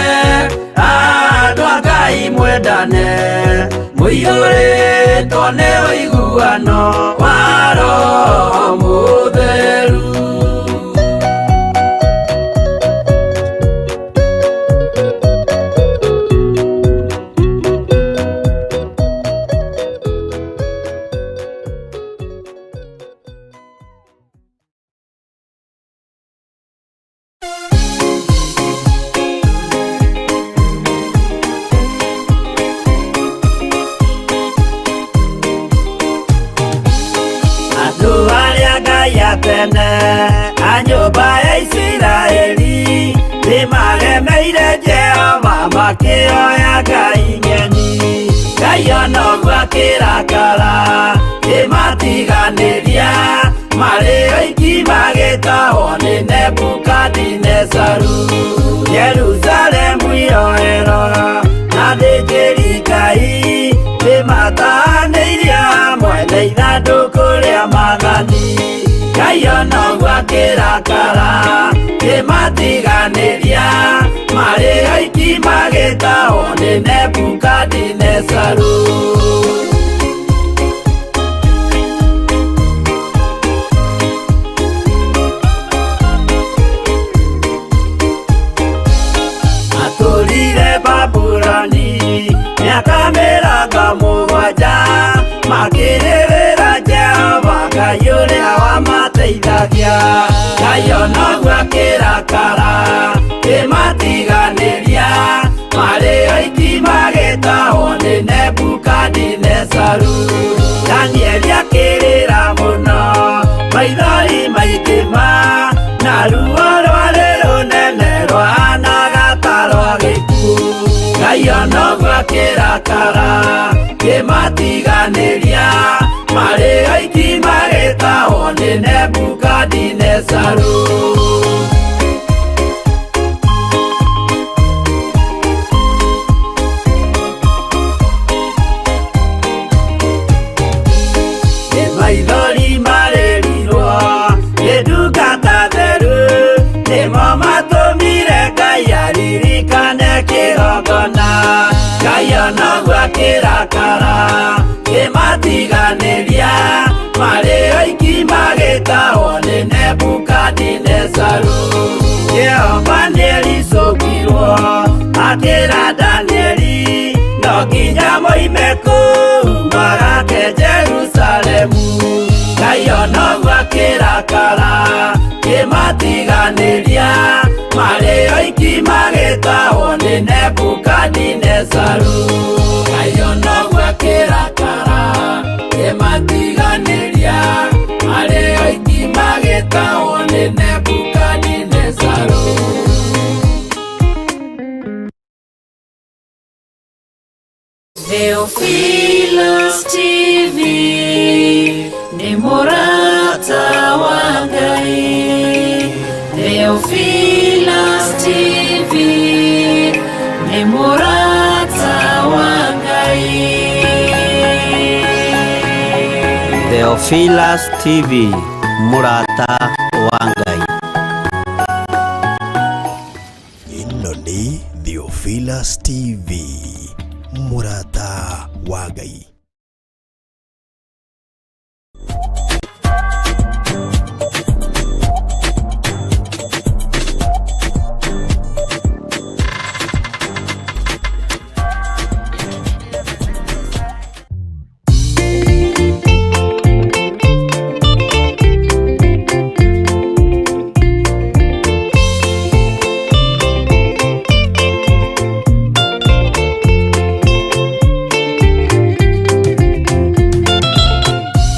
andũ a Ngai mwendane mũiyũrĩtwo nĩ ũiguano wa Roho Mũtheru. Tene a nyũmba ya Isiraeli nĩmaremeire Jehova makĩoya Ngai nyeni. Ngai ona ũguo akĩrakara kĩmatiganĩria marĩ oiki magĩtahwo nĩ Nebukadinezaru. Jerusalemu iroero na thĩnjĩri Ngai nĩmatahanĩirie hamwe na ithandũkũ rĩa maathani. Ngai ona ũguo akĩrakara kĩmatiganĩria marĩ oiki magĩtahwo nĩ Nebukadinezaru. Atũrire Babuloni mĩaka mĩrongo mũgwanja makĩrĩrĩra Jehova Ngai ũrĩa wamateithagia. Ngai ona ũguo akĩrakara kĩmatiganĩria marĩ oiki magĩtahwo nĩ Nebukadinezaru. Danieli akĩrĩra mũno maithori maitĩma na ruo rwarĩ rũnene rwahanaga ta rwa gĩkuũ. Ngai ona ũguo akĩrakara kĩmatiganĩria marĩ oiki magĩtahwo saru. Maithori marerirwo nĩndungata theru, nĩmo matũmire Ngai aririkane kĩgongona. Ngai onoguo akĩrakara kĩmatiganĩria, marĩ oiki magĩtahwo nĩ Nebukadinezaru. Jehova nĩericũkirwo akĩra Danieli, no nginya moime kũu magake Jerusalemu. Ngai onoguo akĩrakara kĩmatiganĩria, marĩ oiki magĩtahwo nĩ Nebukadinezaru. Ngai onoguo akĩrakara kĩmatiganĩria, marĩ oiki magĩtahwo nĩ Nebukadinezaru. Theophilus TV ni mũrata wa Ngai. Theophilus TV ni mũrata wa Ngai. Theophilus TV mũrata wa Ngai. Ĩno nĩ Theophilus TV mũrata wa Ngai.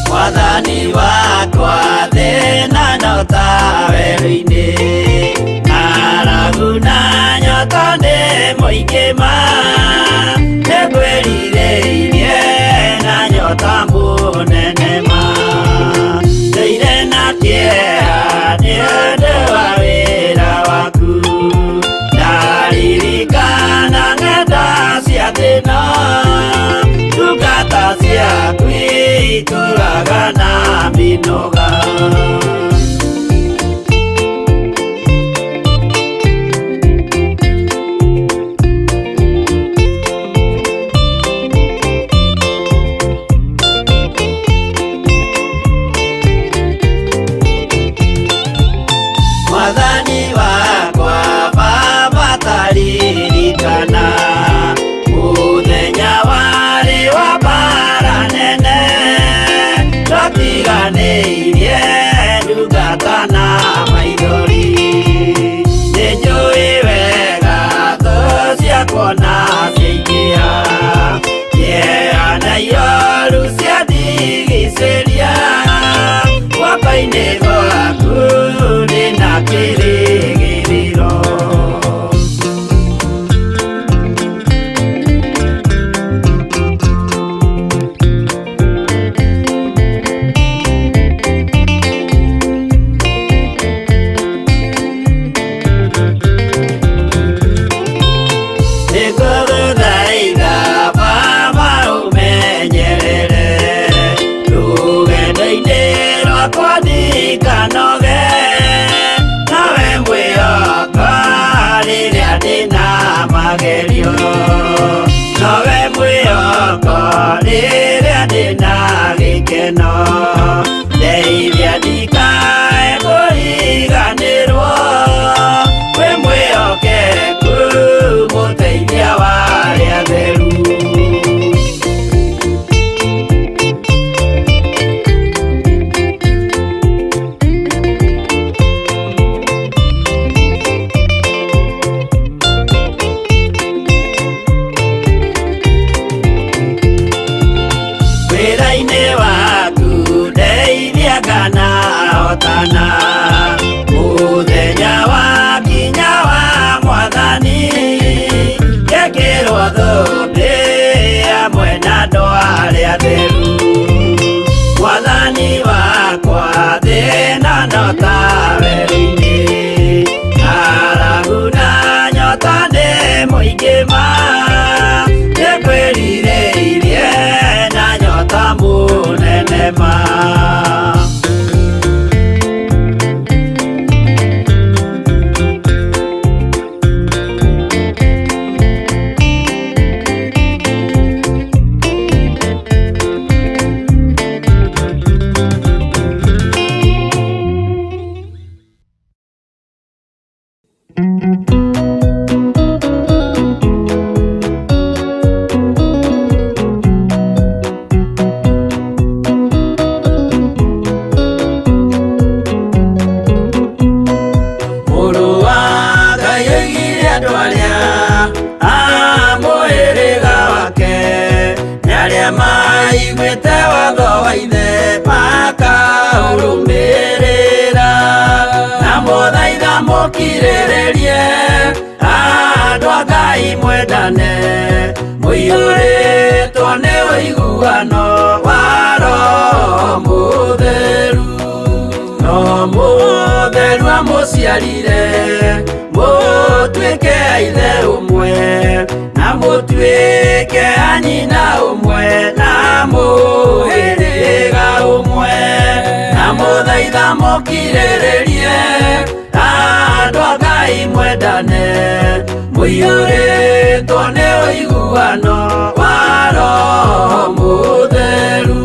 Mwathani wakwa thĩna no tawe Ngai mwendane muiyũrĩtwo nĩ ũiguano wa Roho Mũtheru. Roho Mũtheru amũciarire mũtuĩke a ithe ũmwe na mũtuĩke a nyina ũmwe na mũhĩrĩga ũmwe, na mũthaitha mũkirĩrĩrie andũ a Ngai mwendane muiyũrĩtwo nĩ ũiguano wa Roho Mũtheru.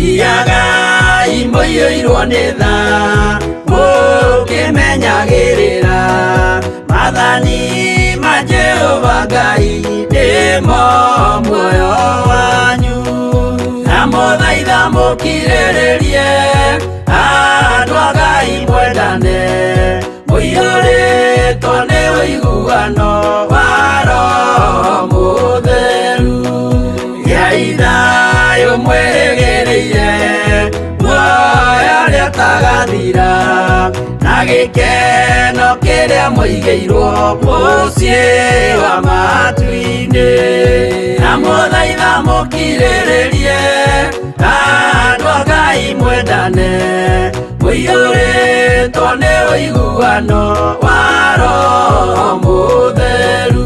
Thiagai mũiyũirwo nĩ tha mũkĩmenyagĩrĩra mathani ma Jehova Ngai nĩmo muoyo wanyu, na mũthaitha mũkirĩrĩrie andũ a Ngai mwendane muiyũrĩtwo nĩ ũiguano wa Roho Mũtheru. Gĩai thayũ mwĩrĩgĩrĩire muoyo ũrĩa ũtagathira na gĩkeno kĩrĩa mũigĩirwo mũciĩ wa matu-inĩ, na mũthaitha mũkirĩrĩrie andũ a Ngai mwendane muiyũrĩtwo nĩ ũiguano wa Roho Mũtheru.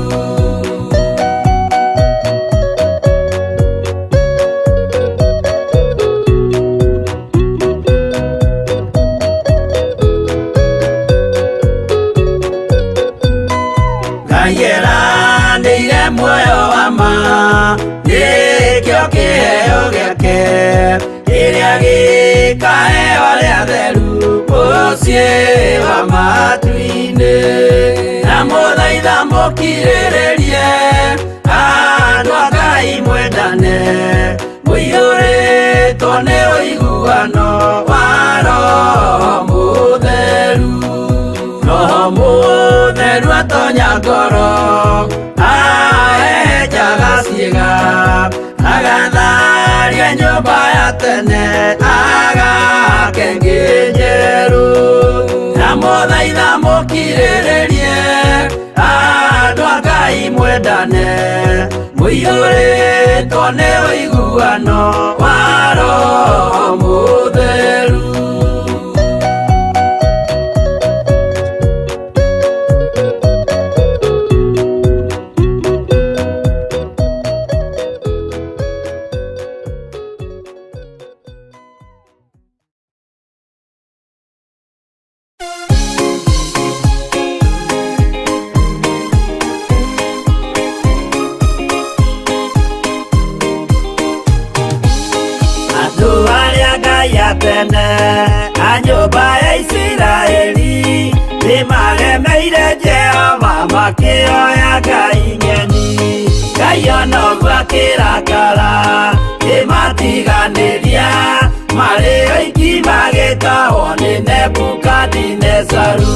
Ngai muoyo wa ma gĩkĩo kĩheo gĩake kĩrĩa gĩkaheo arĩa atheru mũciĩ wa matu-inĩ, na mũthaitha mũkirĩrĩrie andũ a Ngai mwendane muiyũrĩtwo nĩ ũiguano wa Roho Mũtheru. Roho Mũtheru atonya ngoro ahejaga ciĩga agatharia nyũmba ya tene agake ngĩ njerũ, na mũthaitha mũkirĩrĩrie andũ a Ngai mwendane muiyũrĩtwo nĩ ũiguano wa Roho Mũtheru. Tene a nyũmba ya Isiraeli nĩmaremeire Jehova makĩoya Ngai nyeni. Ngai ona ũguo akĩrakara kĩmatiganĩria marĩ oiki magĩtahwo nĩ Nebukadinezaru.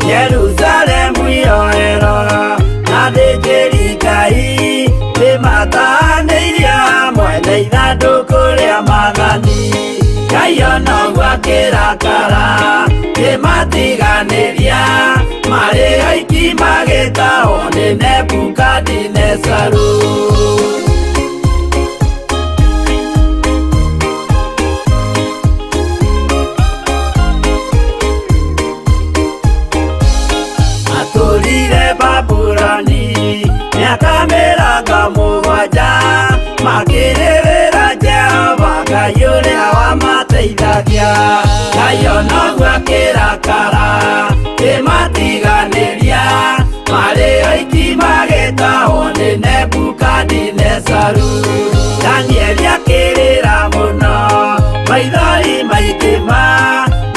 Jerusalemu iroero na thĩnjĩri Ngai nĩmatahanĩirie hamwe na ithandũkũ rĩa mathani. Ngai ona ũguo akĩrakara kĩmatiganĩria marĩ oiki magĩtahwo nĩ Nebukadinezaru. Atũrire Babuloni mĩaka mĩrongo mũgwanja makĩrĩrĩra Jehova Ngai ũrĩa wamateithagia. Ngai ona ũguo akĩrakara kĩmatiganĩria marĩ oiki magĩtahwo nĩ Nebukadinezaru. Danieli akĩrĩra mũno maithori maikĩma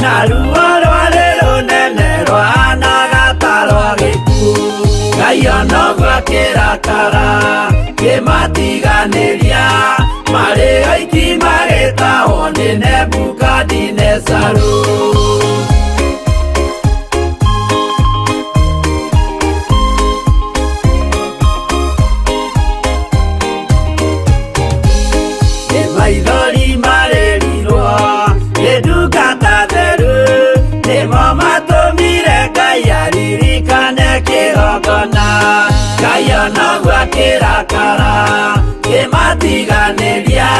na ruo rwarĩ rũnene rwahanaga ta rwa gĩkuũ. Ngai ona ũguo akĩrakara kĩmatiganĩria marĩ oiki magĩtahwo nĩ Nebukadinezaru. kĩmatiganĩria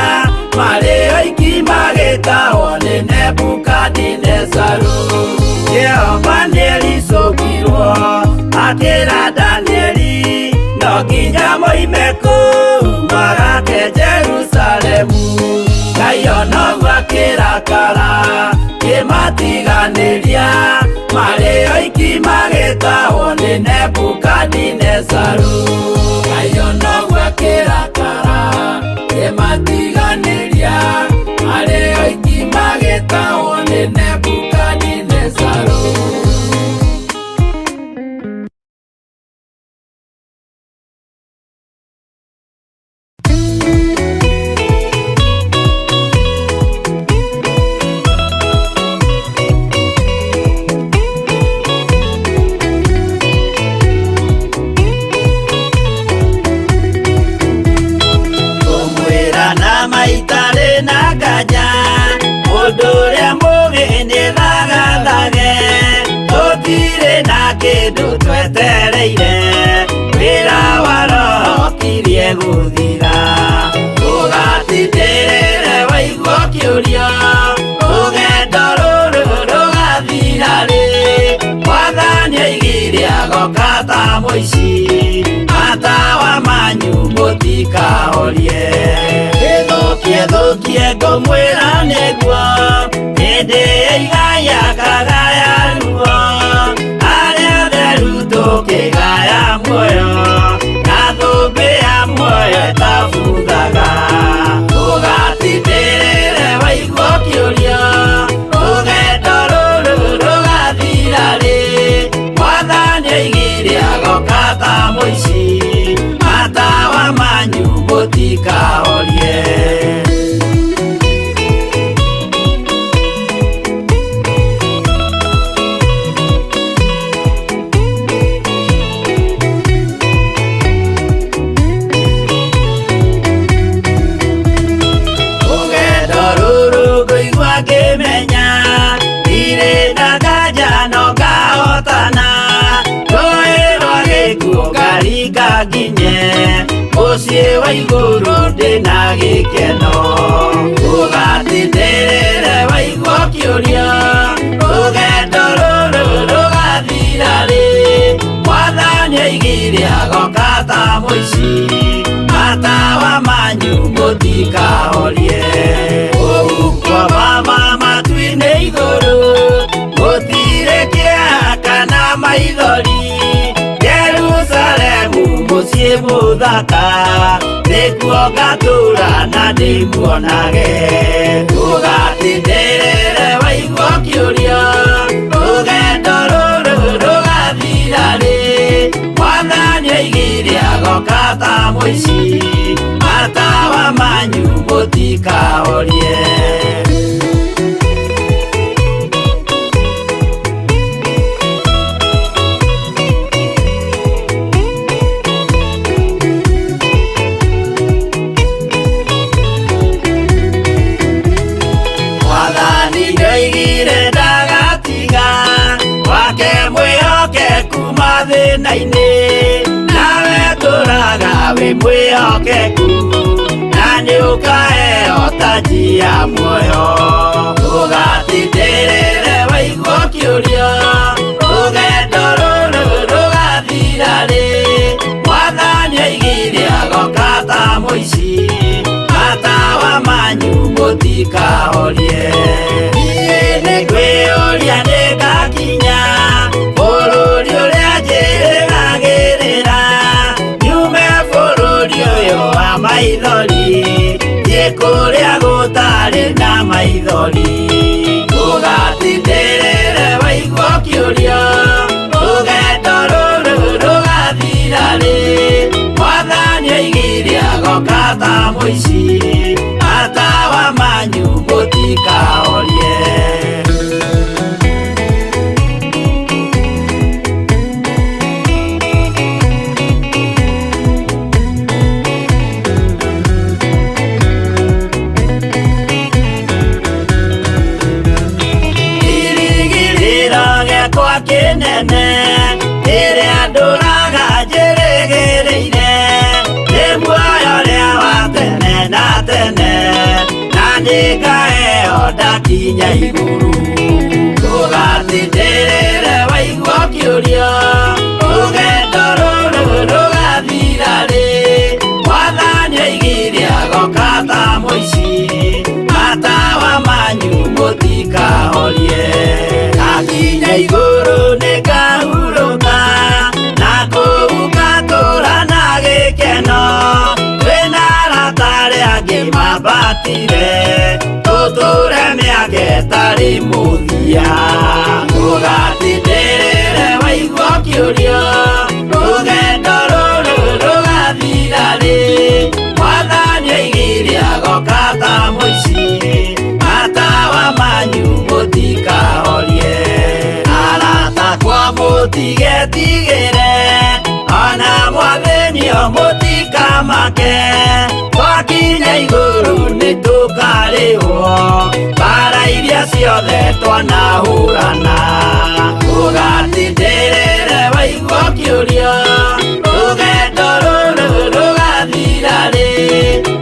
marĩ oiki magĩtahwo nĩ Nebukadinezaru. Jehova nĩericũkirwo akĩra Danieli no nginya moime kũu magake Jerusalemu. Ngai onoguo akĩrakara kĩmatiganĩria marĩ oiki magĩtahwo nĩ Nebukadinezaru. Ngai onoguo akĩrakara kĩmatiganĩria marĩ oiki magĩtahwo nĩ Nebukadinezaru. Mũndũ ũrĩa mũũgĩ nĩthagathage, tũtirĩ na kĩndũ twetereire, wĩra wa Roho kirie gũthira. Tũgatindĩrĩre waigua kĩũrio, rũgendo rũrũ rũgathira rĩ? Mwathani oigire agoka ta mũici, matawa manyu mũtikahorie. Thũkie ngũmwĩra nĩguo, hĩndĩ ĩigaya kagaya ruo, arĩa atheru tũkĩgaya muoyo, na thũmbĩ ya muoyo ĩtabuthaga. Tũgatindĩrĩre waigua kĩũrio, rũgendo rũrũ rũgathira rĩ? Mwathani oigire agoka ta mũici, matawa manyu mũtikahorie. Mũciĩ wa igũrũ ndĩna gĩkeno, tũgatindĩrĩre waigua kĩũrio, rũgendo rũrũ rũgathira rĩ? Mwathani oigire agoka ta mũici, matawa manyu mũtikahorie. Kũu kwamba matu-inĩ igũrũ gũtirĩ kĩeha kana maithori, Jerusalemu mũciĩ mũthaka, nĩkuo ngatũũra na ndĩmuonage. Tũgatindĩrĩre waigua kĩũrio, rũgendo rũrũ rũgathira rĩ? Mwathani oigire agoka ta mũici, matawa manyu mũtikahorie. Thĩna-inĩ nawe tũraga wĩ mwĩhokeku, na nĩũkaheo taji ya muoyo. Tũgatindĩrĩre waigua kĩũrio, rũgendo rũrũ rũgathira rĩ? Mwathani oigire agoka ta mũici, matawa manyu mũtikahorie. Niĩ nĩngwĩyũria nĩngakinya bũrũri ũrĩa njĩrĩgagĩrĩra, nyume bũrũri ũyũ wa maithori, thiĩ kũrĩa gũtarĩ na maithori. Tũgatindĩrĩre waigua kĩũrio, rũgendo rũrũ rũgathira rĩ? Mwathani oigire agoka ta mũici, matawa manyu mũtikahorie. Kĩnene ĩrĩa ndũraga njĩrĩgĩrĩire, nĩ muoyo ũrĩa wa tene Andika oda kinya iguru Ugatindere waigua kiuria Ugedororo rugathirare Mwathani aigire agokata muici Matawa manyu mutikahorie Akinya iguru nikahuruka Na kuugatura na gikeno Wina ratare angi mabatire Tuture miake tari muthia Ugatindere waigua kiuria Rugendo rugathirare Mwathani aigire agokata muici Matawa manyu mutikahorie Arata kwa mutigetigire Ona mwathenio mutikamake Twakinya iguru nitukarihwo Bara iria ciothe twanahurana Ugatindere waigua kiuria Rugendo rugathirare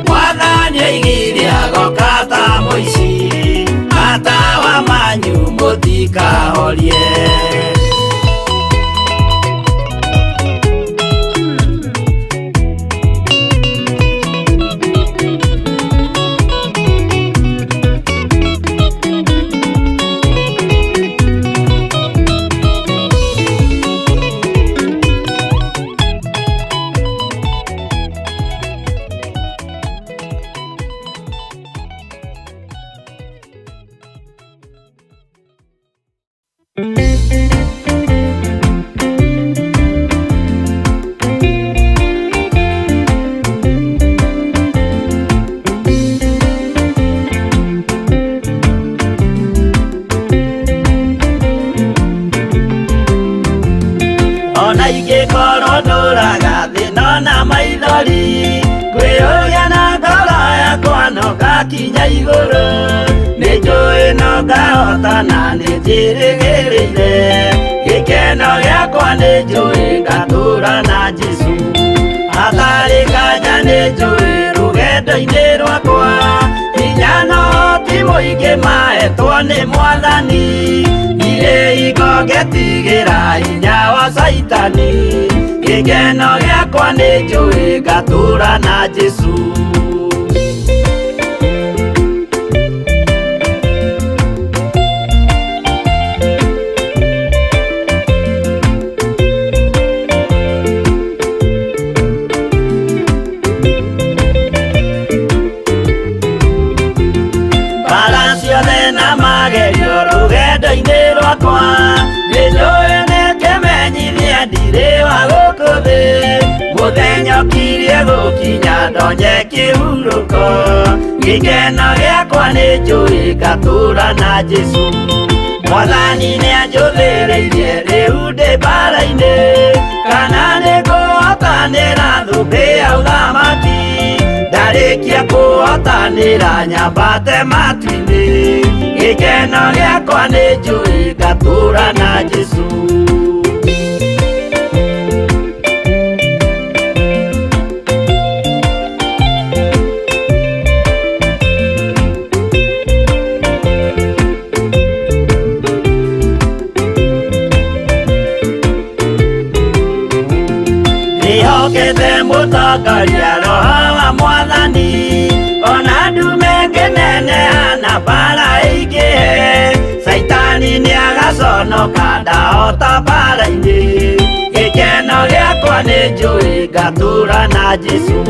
Mwathani aigire agokata muici Matawa manyu mutikahorie Ona ingĩkorwo ndũraga thĩna na maithori Ngwĩyũria na ngoro yakwa no ngakinya igũrũ Nĩnjũĩ no ngahota na nĩnjĩrĩgĩrĩire Gĩkeno gĩakwa nĩnjũĩ ngatũũra na Jesũ Hatarĩ nganja nĩnjũĩ rũgendo-inĩ rwakwa Hinya na ũhoti mũingĩ mahetwo nĩ Mwathani Irĩ ngetigĩra hinya wa Saitani Gĩkeno gĩakwa nĩnjũĩ ngatũũra na Jesũ Bara ciothe na magerio rũgendo-inĩ rwakwa Nĩnjũĩ nĩkĩmenyithia ndirĩ wa gũkũ thĩ Mũthenya ũkirie gũkinya ndonye kĩhurũko Gĩkeno gĩakwa nĩnjũĩ ngatũũra na Jesũ Mwathani nĩanjũthĩrĩirie rĩu ndĩ mbara-inĩ Kana nĩngũhotanĩra thũmbĩ ya ũthamaki Ndarĩkia kũhotanĩra nyambate matu-inĩ Gĩkeno gĩakwa nĩnjũĩ ngatũũra na Jesũ Nĩhokete mũtongoria roho wa Mwathani Ona ndume ngĩnenehana bara ingĩhe Saitani nĩagaconoka ndahota bara-inĩ Gĩkeno gĩakwa nĩnjũĩ ngatũũra na Jesũ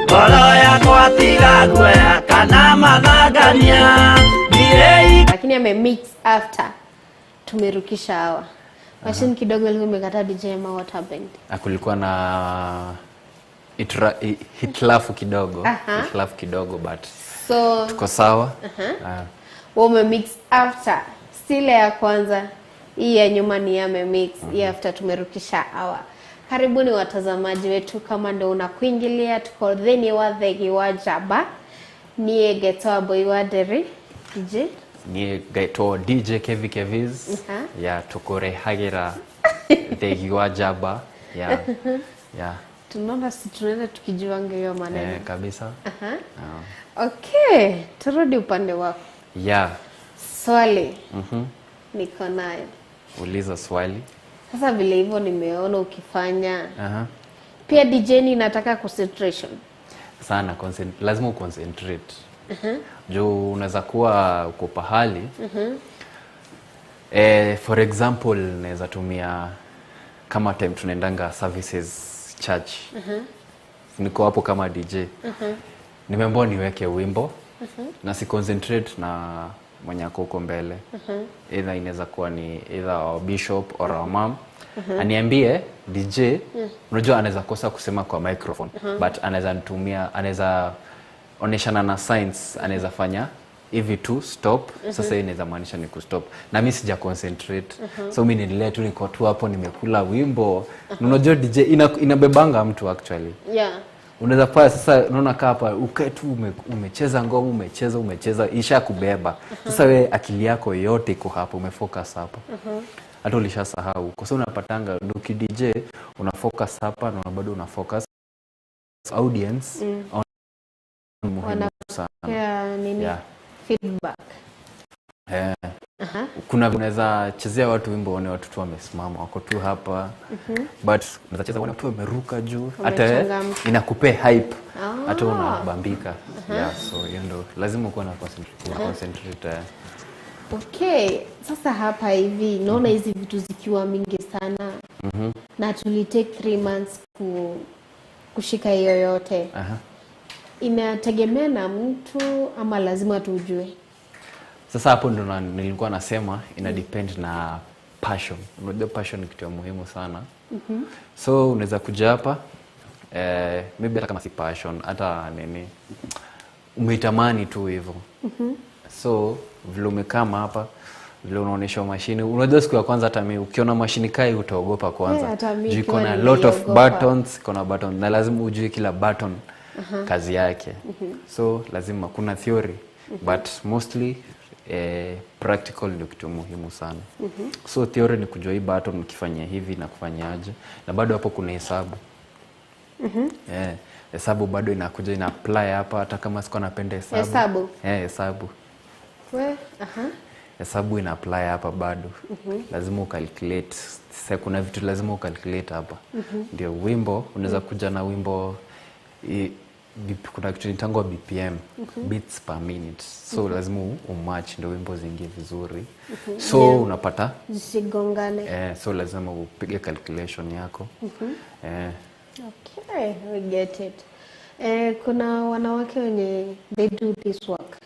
Ngoro yakwa tiga guoya kana mathangania Lakini amemix after tumerukisha hawa Mashini kidogo ilikuwa imekataa DJ ma what happened? Kulikuwa na hitlafu kidogo. Hitlafu kidogo but so tuko sawa. Wame mix after. Stile ya kwanza hii ya nyuma ni ya mix. Hii after tumerukisha hawa. Karibuni watazamaji wetu kama ndo unakuingilia tuko theni wa thegi wa jaba. Niye getoa boy wa deri. DJ Niye getoa DJ KEVVIS. Ya tukore hagira thegi wa jaba. Ya. Tunaona si tunaenda tukijuanga hiyo maneno. Kabisa. Okay, turudi upande wako. Yeah. Swali. Niko nayo. Uliza swali. Sasa vile hivyo nimeona ukifanya. Pia DJ ni nataka concentration. Sana lazima uconcentrate. Juu unaweza kuwa uko pahali. For example, naweza tumia kama time tunaendanga services church. Niko hapo kama DJ. Nimeambiwa niweke wimbo. Na si concentrate na mwenye ako huko mbele. Either inaweza kuwa ni either our bishop or our mom. Aniambie DJ, unajua anaweza kosa kusema kwa microphone, but anaweza nitumia, anaweza oneshana na signs, anaweza fanya hivi tu stop. Sasa inaweza maanisha ni kustop. Na mimi sija concentrate. So mimi nililea tu niko tu hapo nimekula wimbo. Unajua DJ inabebanga mtu actually. Yeah. Unaweza paa sasa unaona kaa hapa ukae tu umecheza ngoma umecheza isha kubeba. Sasa we akili yako yote iko hapo umefocus hapa. Hata ulishasahau. Kwa sababu unapatanga duki DJ unafocus hapa na bado unafocus audience on muhimu sana. Yeah, nini? Yeah. Feedback. Kuna unaweza chezea watu wimbo one watu tu wamesimama wako tu hapa. But unaweza cheza watu wameruka juu hata inakupea hype. Hata unabambika. Yeah, so hiyo ndo lazima uwe na concentrate. Okay, sasa hapa hivi naona hizi vitu zikiwa mingi sana. Na tuli take 3 months kushika hiyo yote. Inategemea na mtu ama lazima tujue? Sasa hapo ndo nilikuwa nasema ina depend na passion. Unajua passion ni kitu ya muhimu sana. So unaweza kuja hapa maybe hata kama si passion hata nini umeitamani tu hivyo. So vile umekama hapa vile unaonesha mashine, unajua siku ya kwanza hata mimi ukiona mashine kai utaogopa kwanza. Juu iko na lot of buttons, iko na button na lazima ujue kila button kazi yake. So lazima kuna theory but mostly practical ndio kitu muhimu sana. So theory ni kujua hii button ukifanya hivi na kufanyaje, na bado hapo kuna hesabu. Hesabu bado inakuja ina apply hapa hata kama siko napenda hesabu. Hesabu? Hesabu. Hesabu ina apply hapa bado. Lazima ucalculate. Sasa kuna vitu lazima ucalculate hapa. Ndio wimbo unaweza kuja na wimbo kuna kitu inaitwa BPM, beats per minute. So lazima umatch ndio wimbo zingie vizuri. So unapata zisigongane. So lazima upige calculation yako. Okay, we get it. Kuna wanawake wenye they do this work.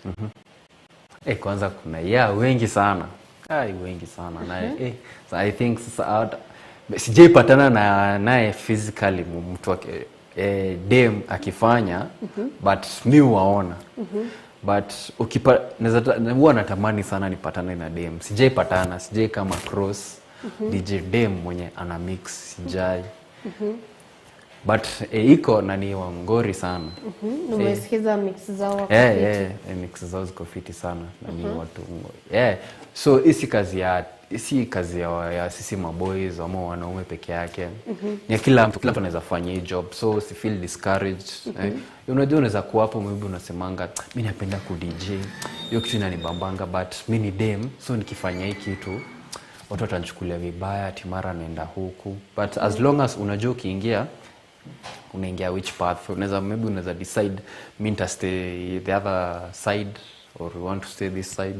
Kwanza kuna wengi sana. Wengi sana. Na so I think sasa sijaipatana naye physically mtu wake dem akifanya but mi waona. But huwa natamani sana nipatane na dem. Sijaipatana, sijai kama cross DJ dem mwenye ana mix sijai. But iko na ni wangori sana. Umesikiza mix zao wako fiti? Mix zao ziko fiti sana na ni watu. So isi kazi ya sisi maboys ama wanaume peke yake. Ni kila mtu anaweza fanya hii job. So si feel discouraged. Unajua unaweza kuwa hapo maybe unasemanga mimi napenda ku DJ. Hiyo kitu inanibambanga but mimi ni dem, so nikifanya hii kitu watu watanichukulia vibaya, timara naenda huku. But as long as unajua ukiingia unaingia which path, unaweza decide mimi nita stay the other side or you want to stay this side.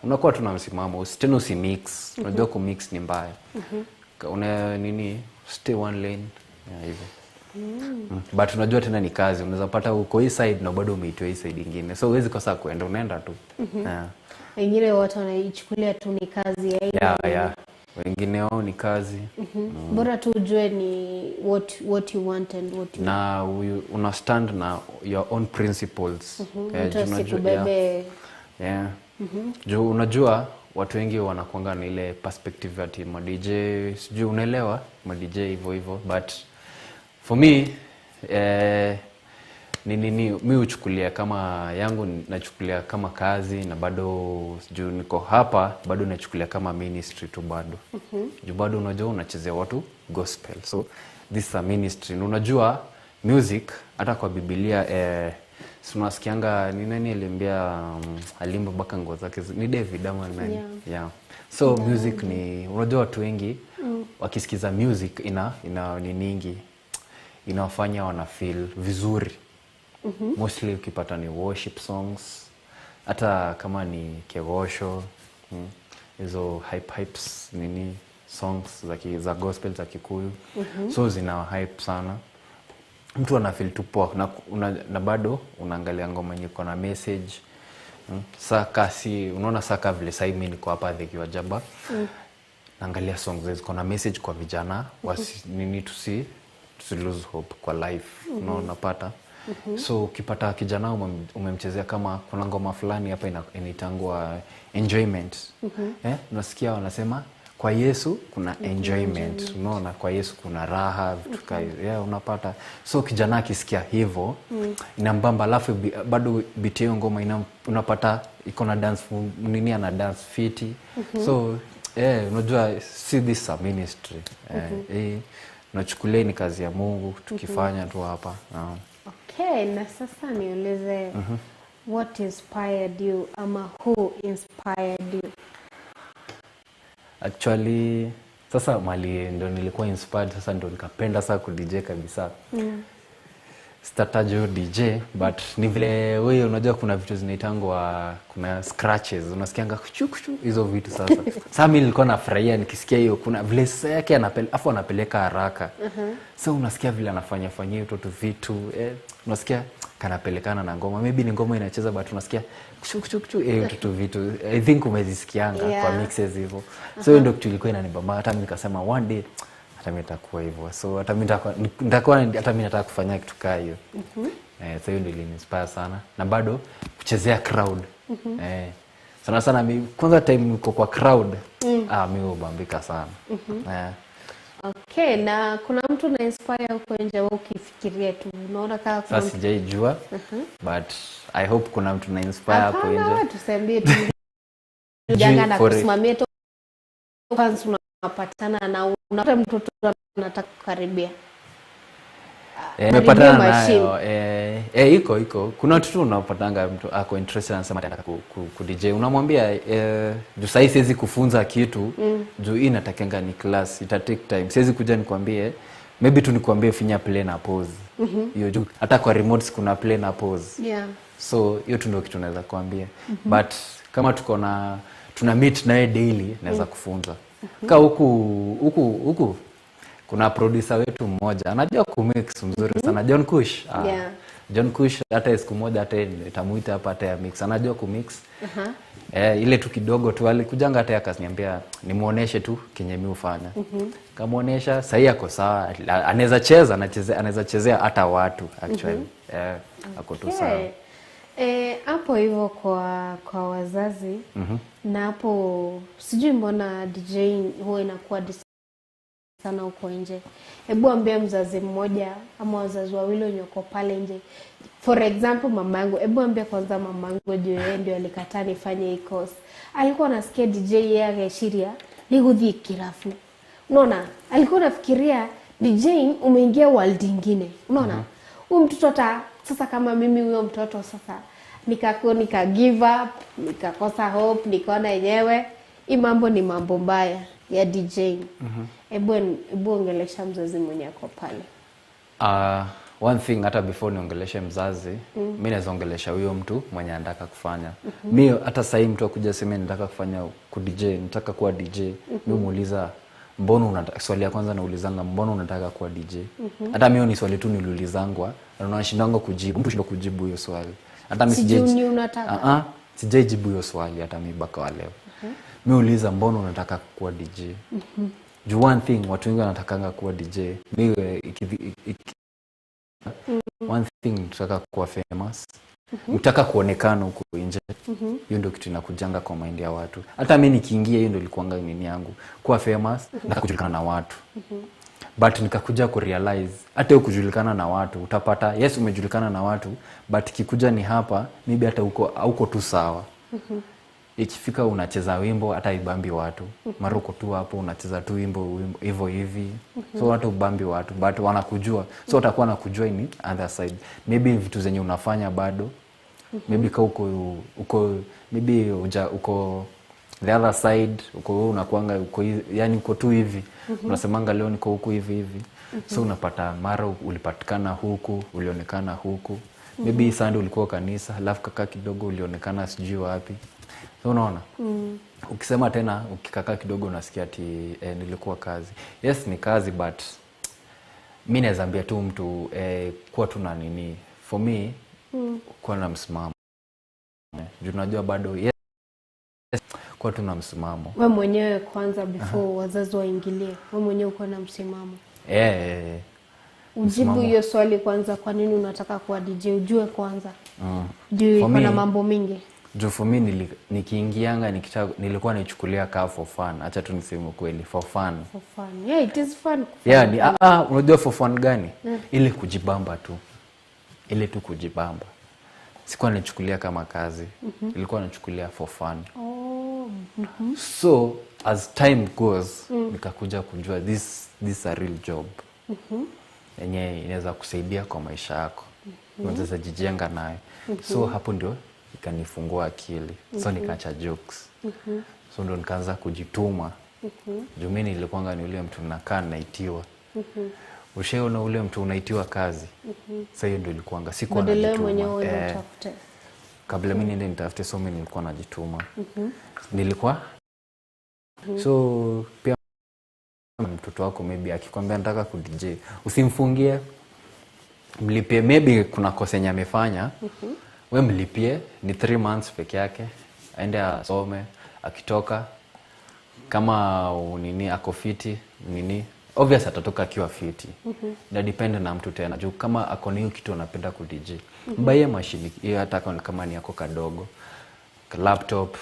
Unakuwa tuna msimamo, tena usimix. Unajua ku mix ni mbaya. Una stay one lane hivyo. But unajua tena ni kazi, unaweza pata uko hii side na bado umeitoa hii side nyingine. So huwezi kosa kuenda, unaenda tu. Wengine watu wanaichukulia tu ni kazi ya wengine wao ni kazi. Bora tu ujue ni what you want and what you na una stand na your own principles. Juu unajua watu wengi wanakuanga na ile perspective ati ma DJ sijui unaelewa ma DJ hivyo but for me mimi huchukulia kama yangu, nachukulia kama kazi na bado juu niko hapa bado nachukulia kama ministry tu bado. Juu bado unajua unachezea watu gospel, so this is a ministry. Unajua music hata kwa Biblia Tunasikianga ni nani alimbia alimba baka nguo zake ni David ama nani? Yeah. So music ni unajua watu wengi wakisikiza music ina ni nyingi inawafanya wana feel vizuri. Mostly ukipata ni worship songs, hata kama ni kegosho, hizo hypes nini songs za gospel za Kikuyu. So zina hype sana. Mtu ana feel tu poa na bado unaangalia ngoma yenye iko na message. Saka si unaona saka vile sasa mimi niko hapa THEEGI NJAMBA. Naangalia songs ziko na message kwa vijana nini to lose hope kwa life. Unapata. So ukipata kijana umemchezea kama kuna ngoma fulani hapa inaitangwa enjoyment. Unasikia wanasema kwa Yesu kuna enjoyment. Unaona kwa Yesu kuna raha vitu kama unapata. So kijana akisikia hivyo inambamba, alafu bado beat hiyo ngoma unapata iko na dance nini ana dance fiti. So unajua see this a ministry. Nachukulia ni kazi ya Mungu tukifanya tu hapa. Okay, na sasa niulize what inspired you ama who inspired you? Actually sasa mali ndo nilikuwa inspired, sasa ndo nikapenda sasa ku DJ kabisa. Startajo DJ but ni vile wewe unajua kuna vitu zinaitangwa kuna scratches unasikianga kuchukuchu hizo vitu sasa. Sasa mimi nilikuwa nafurahia nikisikia hiyo kuna vile sasa yake anapeleka haraka. So unasikia vile anafanya hiyo tu vitu unasikia kanapelekana na ngoma, maybe ni ngoma inacheza but unasikia kuchukuchu tu vitu. I think umezisikianga kwa mixes hivyo. So hiyo ndio kitu ilikuwa inanibamba, hata mimi nikasema one day hata mimi nitakuwa hivyo. So hata mimi nataka kufanya kitu kama hiyo. So hiyo ndio ilinspire sana na bado kuchezea crowd. Sana mimi kwanza time niko kwa crowd mimi hubambika sana. Okay, na kuna mtu na inspire huko nje wewe ukifikiria tu unaona kama kuna sasa sijaijua but I hope kuna mtu na inspire hapo nje. Hapana, tusembie tu janga na kusimamia tu fans unapatana na unapata mtoto anataka kukaribia. Nimepatana nayo iko kuna watu tu unapatanga mtu ako interested anasema anataka ku DJ, unamwambia juu sasa siwezi kufunza kitu juu hii natakenga ni class, ita take time, siwezi kuja nikwambie maybe tu nikwambie finya play na pause hiyo juu hata kwa remotes kuna play na pause. So hiyo tu ndio kitu naweza kuambia. But kama tuna meet naye daily naweza kufunza. Kama huku kuna producer wetu mmoja anajua kumix mzuri sana, John Kush. John Kush hata siku moja hata nitamuita hapa hata ya mix anajua kumix. Ile tu kidogo tu alikujanga hata akaniambia nimuoneshe tu kenye mimi hufanya. Kamuonesha sasa yako sawa, anaweza chezea hata watu actually. Ako tu sawa. Hapo hivyo kwa wazazi na hapo sijui mbona DJ huwa inakuwa sana huko nje. Hebu ambia mzazi mmoja ama wazazi wawili wenye wako pale nje. For example mamangu, hebu ambia kwanza mamangu juu yeye ndio alikataa nifanye hii course. Alikuwa anasikia DJ yeye angeshiria ni hudhi kirafu. Unaona? Alikuwa anafikiria DJ umeingia world nyingine. Unaona? Huyo mtoto sasa kama mimi huyo mtoto sasa nika give up, nikakosa hope, nikaona yenyewe hii mambo ni mambo mbaya ya DJ. Ebu ongelesha mzazi mwenye ako pale. One thing hata before niongeleshe mzazi, mimi naweza ongelesha huyo mtu mwenye anataka kufanya. Mimi hata sasa mtu akuja sema nataka kufanya ku DJ, nataka kuwa DJ. Mimi muuliza mbona unataka, swali ya kwanza naulizanga mbona unataka kuwa DJ? Hata mimi ni swali tu niliulizangwa na unashindanga kujibu. Mtu shindo kujibu hiyo swali. Hata mimi sijui unataka. Sijajibu hiyo swali hata mimi baka wa leo. Mimi uliza mbona unataka kuwa DJ? Do one thing watu wengi wanatakanga kuwa DJ. Mimi one thing nataka kuwa famous. Nataka kuonekana huko nje. Hiyo ndio kitu inakujanga kwa mind ya watu. Hata mimi nikiingia hiyo ndio ilikuanga nini yangu. Kuwa famous na kujulikana na watu. But nikakuja ku realize hata ukujulikana na watu utapata yes umejulikana na watu but kikuja ni hapa maybe hata huko tu sawa. ikifika unacheza wimbo hata ibambi watu. Mara uko tu hapo unacheza tu wimbo hivyo hivi. So hata ubambi watu, but wanakujua. So utakuwa nakujua ni other side. Maybe vitu zenye unafanya bado. Maybe ka uko maybe uko the other side, uko unakuanga uko yani uko tu hivi. Unasemanga leo niko huku hivi. So unapata mara ulipatikana huku, ulionekana huku. Maybe Sunday ulikuwa kanisa, alafu kaka kidogo ulionekana sijui wapi. So unaona? Ukisema tena ukikakaa kidogo unasikia ati nilikuwa kazi. Yes ni kazi, but mimi naweza ambia tu mtu kuwa tu na nini. For me kuwa na msimamo. Juu unajua bado yes kuwa tu na msimamo. Wewe mwenyewe kwanza before wazazi waingilie. Wewe mwenyewe uko na msimamo. Ujibu hiyo swali kwanza, kwa nini unataka kuwa DJ? Ujue kwanza. Juu kuna mambo mingi. Juu for me nikiingianga nilikuwa nichukulia kaa for fun. Acha tu niseme kweli, for fun. For fun. Yeah, it is fun. Yeah, unajua for fun gani? Ile kujibamba tu. Ile tu kujibamba. Sikuwa nichukulia kama kazi. Ilikuwa nichukulia for fun. So as time goes, nikakuja kujua this a real job. Yenye inaweza kusaidia kwa maisha yako. Unaweza jijenga nayo. So hapo ndio ikanifungua akili. So nikaacha jokes. So ndo nikaanza kujituma. Juu mimi nilikuwanga ni ule mtu nakaa naitiwa. Ushaona ule mtu unaitiwa kazi. Sasa hiyo ndio ilikuwanga sikuwa najituma. Kabla mimi niende nitafute, so mimi nilikuwa najituma. Nilikuwa so pia mtoto wako maybe akikwambia nataka ku DJ, usimfungie, mlipie. Maybe kuna kosa yenye amefanya, wewe mlipie, ni 3 months peke yake, aende asome, akitoka kama nini ako fiti nini, obvious atatoka akiwa fiti. Na depend na mtu tena. Juu kama ako niyo kitu anapenda ku DJ, mbaye mashini hiyo, hata kama ni yako kadogo, laptop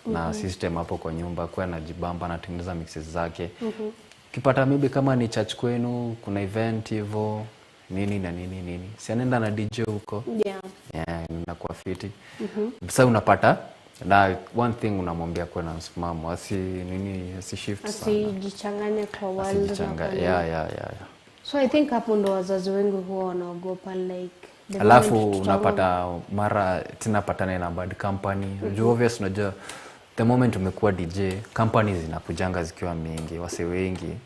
na system hapo kwa nyumba, kwa anajibamba anatengeneza mixes zake. Kipata maybe kama ni church kwenu, kuna event hivyo nini na nini, si anaenda na DJ huko. Inakuwa fiti. Sasa unapata na one thing unamwambia kwa na msimamo, asi shift sana, asijichanganye kwa world. Yeah. So I think hapo ndo wazazi wengi huwa wanaogopa, like alafu unapata mara tena patana na bad company. Juu obvious unajua the moment umekuwa DJ, companies zinakujanga zikiwa mingi, wase wengi.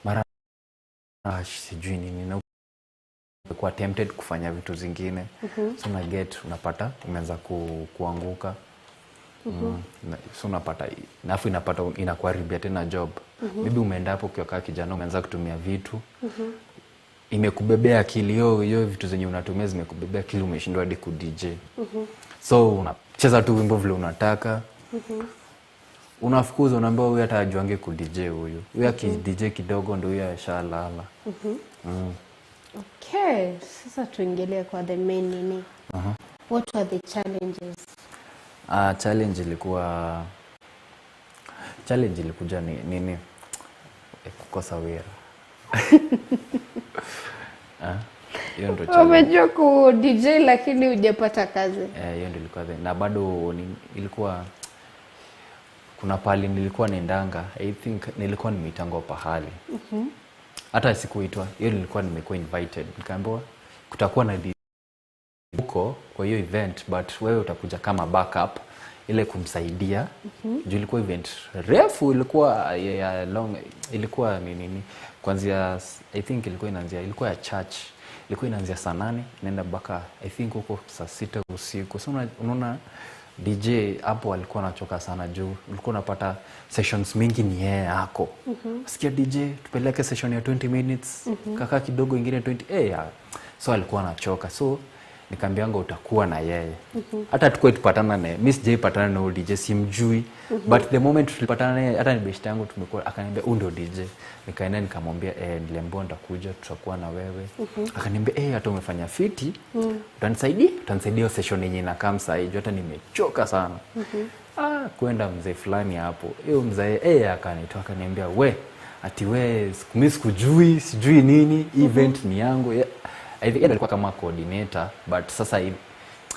Mara sijui nini na kuwa tempted kufanya vitu zingine. So unapata umeanza kuanguka. So unapata nafu inakuharibia tena job. Maybe umeenda hapo ukiwa kijana umeanza kutumia vitu. Imekubebea akili, hiyo vitu zenye unatumia zimekubebea akili, umeshindwa hadi ku DJ. So unacheza tu wimbo vile unataka. Unafukuza, unaambia huyu hata ajuange ku DJ huyu. Huyu aki DJ kidogo ndio huyu ashalala. Okay, sasa tuingelee kwa the main nini. What were the challenges? Challenge ilikuja nini? Kukosa wera. Hiyo ndio challenge. Umejua ku DJ lakini hujapata kazi. Hiyo ndio ilikuwa. Na bado ilikuwa kuna pali nilikuwa naendanga, I think nilikuwa nimeitangwa pahali. Hata sikuitwa, hiyo nilikuwa nimekuwa invited. Nikaambiwa kutakuwa na huko kwa hiyo event, but wewe utakuja kama backup ile kumsaidia. Juu ilikuwa event refu, ilikuwa long, ilikuwa nini kuanzia, I think ilikuwa ya church. Ilikuwa inaanzia saa 8 inaenda mpaka I think huko saa 6 usiku. So unaona DJ hapo alikuwa anachoka sana juu ulikuwa unapata sessions mingi ni yeye yako. Sikia DJ tupeleke session ya 20 minutes, kaka kidogo ingine 20. So alikuwa anachoka. So nikambianga utakuwa na yeye. Hata tukue tupatana naye. Mimi sijaipatana na DJ, simjui. But the moment tulipatana naye, hata ni best yangu tumekuwa, akaniambia huyu ndio DJ. Nikaenda nikamwambia niliambiwa nitakuja, tutakuwa na wewe. Akaniambia hata umefanya fiti. Utanisaidia session yenyewe na kama saa hiyo, hata nimechoka sana. Kwenda mzee fulani hapo. Hiyo mzee akanitoa akaniambia ati mimi sikujui, sijui nini, event ni yangu. I think alikuwa kama coordinator, but sasa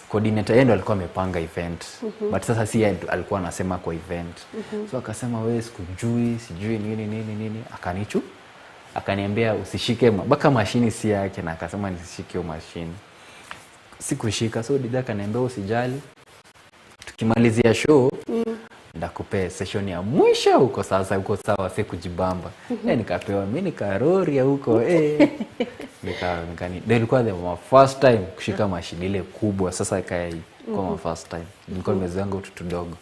coordinator yeye ndo alikuwa amepanga event. But sasa si yeye alikuwa anasema kwa event. So akasema wewe sikujui, sijui nini. Akaniambia usishike baka mashini si yake, na akasema nisishike hiyo mashini. Sikushika. So dida akaniambia usijali. Tukimalizia show ndakupea session ya mwisho huko, sasa huko sawa sikujibamba. Nikapewa mimi nikarori huko nilikuwa the first time kushika mashini ile kubwa. Sasa kai kwa first time nilikuwa nimezoea tu dogo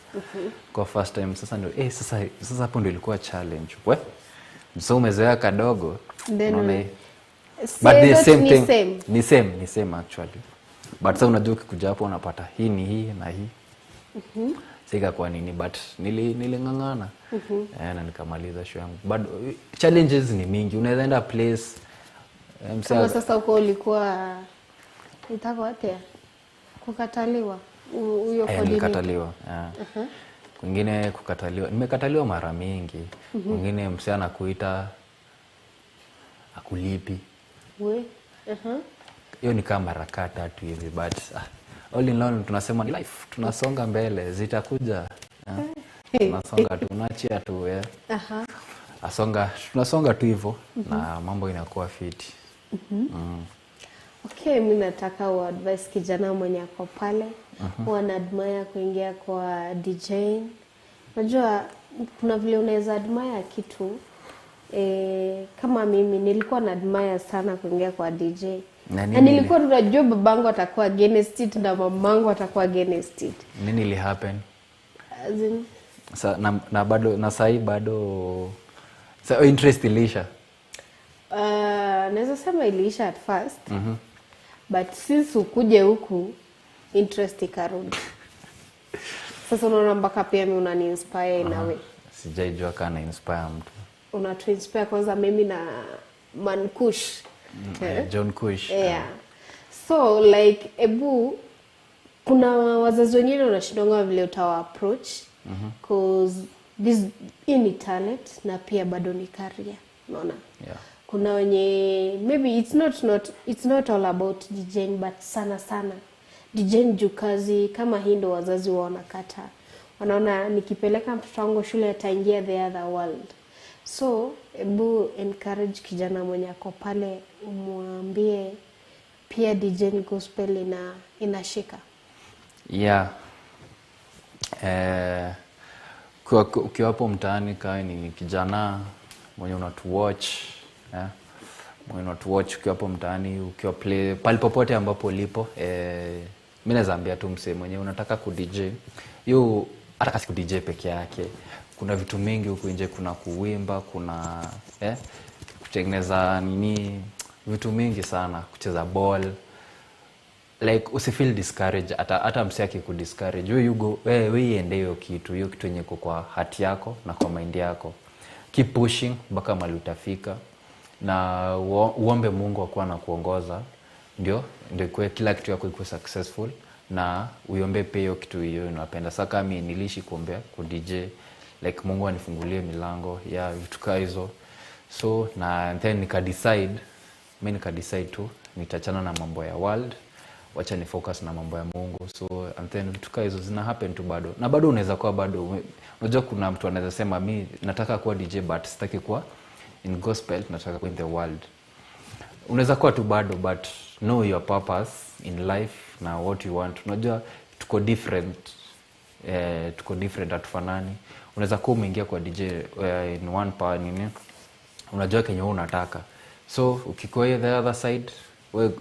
kwa first time. Sasa ndio sasa hapo ndio ilikuwa challenge. So umezoea kadogo unaona, but the same thing ni same actually. But sasa unajua ukikuja hapo unapata hii ni hii na hii. Sika kwa nini, but nilingangana. Na nikamaliza show yangu. But challenges ni mingi. Unaweza enda place kama sasa uko ulikuwa itakuwa atia kukataliwa huyo kodi. Nikataliwa. Kwingine kukataliwa. Nimekataliwa mara mingi. Kwingine msichana kuita akulipi. Hiyo ni kama mara 3 hivi, but all in all tunasema life, tunasonga mbele, zitakuja. Tunasonga tu, unaachia tu tunasonga tu hivyo na mambo inakuwa fiti. Okay, mimi nataka advice kijana mwenye ako pale, wana admire kuingia kwa DJ. Unajua kuna vile unaweza admire kitu kama mimi nilikuwa na admire sana kuingia kwa DJ. Na nilikuwa tunajua babangu atakuwa against it na mamangu atakuwa against it. Nini ili happen? Na bado na sai bado interest ilisha. Naweza sema ilisha at first. But since ukuje huku interest ikarudi. Sasa unaona mpaka pia mimi unani inspire na wewe. Sijaijua kana inspire mtu. Unatu inspire kwanza mimi na Mankush. John Kush. So like kuna wazazi wengine wanashindwa vile utawa approach cause this ni talent na pia bado ni career, unaona. Kuna wenye maybe it's not all about DJing, but sana DJing juu kazi kama hii ndo wazazi wanakata. Wanaona nikipeleka mtoto wangu shule ataingia the other world. So encourage kijana mwenye ako pale, umwambie pia DJ gospel inashika. Ukiwa hapo mtaani kama ni kijana mwenye unatuwatch, mwenye unatuwatch ukiwa hapo mtaani, ukiwa play pale popote ambapo ulipo, mimi nazaambia tu msee mwenye unataka ku DJ. Hiyo hata kasi ku DJ peke yake. Kuna vitu mingi huko nje, kuna kuimba, kuna kutengeneza vitu mingi sana, kucheza ball. Like usifeel discouraged, hata msiki ku discourage. Wewe ende hiyo kitu yenye kwa hati yako na kwa mind yako. Keep pushing mpaka mahali utafika, na uombe Mungu akuwa na kuongoza ndio kwa kila kitu yako ikuwe successful, na uombe pia hiyo kitu hiyo unapenda. Sasa mimi nilishi kuombea ku DJ, like Mungu anifungulie milango ya vitu kama hizo. So na then nikadecide tu nitachana na mambo ya world, wacha ni focus na mambo ya Mungu. So and then vitu kama hizo zina happen tu bado. Na bado unaweza kuwa bado, unajua kuna mtu anaweza sema mimi nataka kuwa DJ but sitaki kuwa in gospel, nataka kuwa in the world. Unaweza kuwa tu bado, but know your purpose in life na what you want. Unajua tuko different, hatufanani. Unaweza kuwa umeingia kwa DJ in one power unajua kenye unataka. So ukikuwa the other side,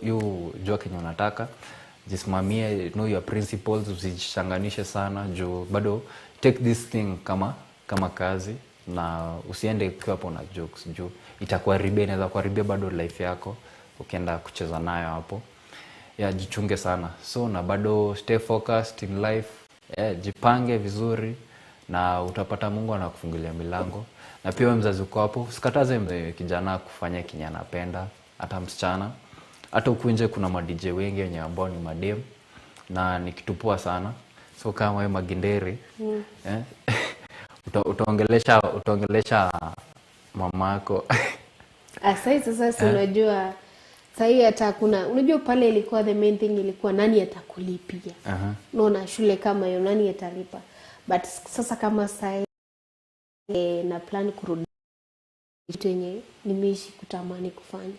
you jua kenye unataka, jisimamie, know your principles, usichanganishe sana juu bado take this thing kama kazi, na usiende kwa hapo na jokes juu itakuharibia, inaweza kuharibia bado life yako ukienda kucheza nayo hapo. Jichunge sana. So na bado stay focused in life, jipange vizuri na utapata Mungu anakufungulia milango. Na pia wewe mzazi uko hapo, usikataze kijana kufanya kinyo anapenda, hata msichana. Hata huku nje kuna ma DJ wengi wenye ambao ni madem na ni kitu poa sana. So kama wewe Maginderi, utaongelesha mamako. Sasa unajua Sasa hata kuna unajua pale ilikuwa the main thing ilikuwa nani atakulipia. Unaona shule kama hiyo nani atalipa. But sasa kama sasa na plan kurudi yenye nimeishi kutamani kufanya.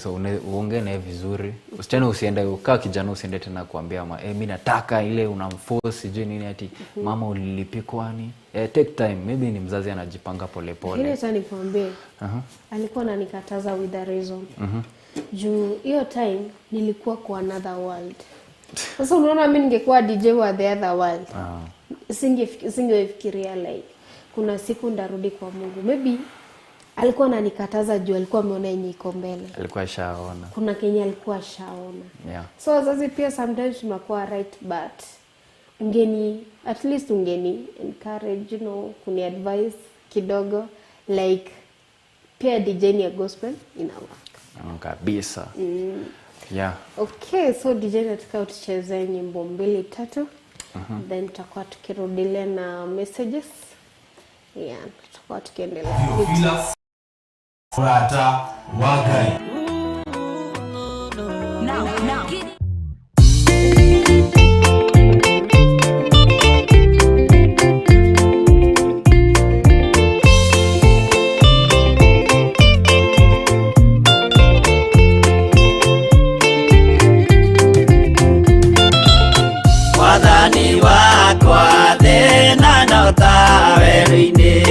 So uongee naye vizuri. Usichana usiende ukaa kijana usiende tena kuambia mimi nataka ile unamforce sijui nini ati mama ulilipi kwani. Take time, maybe ni mzazi anajipanga pole pole. Ile tani kuambia. Alikuwa ananikataza with the reason. Juu hiyo time nilikuwa kwa another world. Sasa unaona mimi ningekuwa DJ wa the other world. Singefikiria like kuna siku ndarudi kwa Mungu. Maybe alikuwa ananikataza juu alikuwa ameona yenye iko mbele. Alikuwa shaona. Kuna Kenya alikuwa shaona. Yeah. So wazazi pia sometimes tunakuwa right but at least ungeni encourage, kuni advice kidogo like pia DJ ni ya gospel ina work. Kabisa. Yeah. Okay, so DJ nataka tucheze nyimbo 2-3. Then tutakuwa tukirudilia na messages. Yeah, tutakuwa tukiendelea. Furata wagai. Wathani wakwa thina nyota werũ-inĩ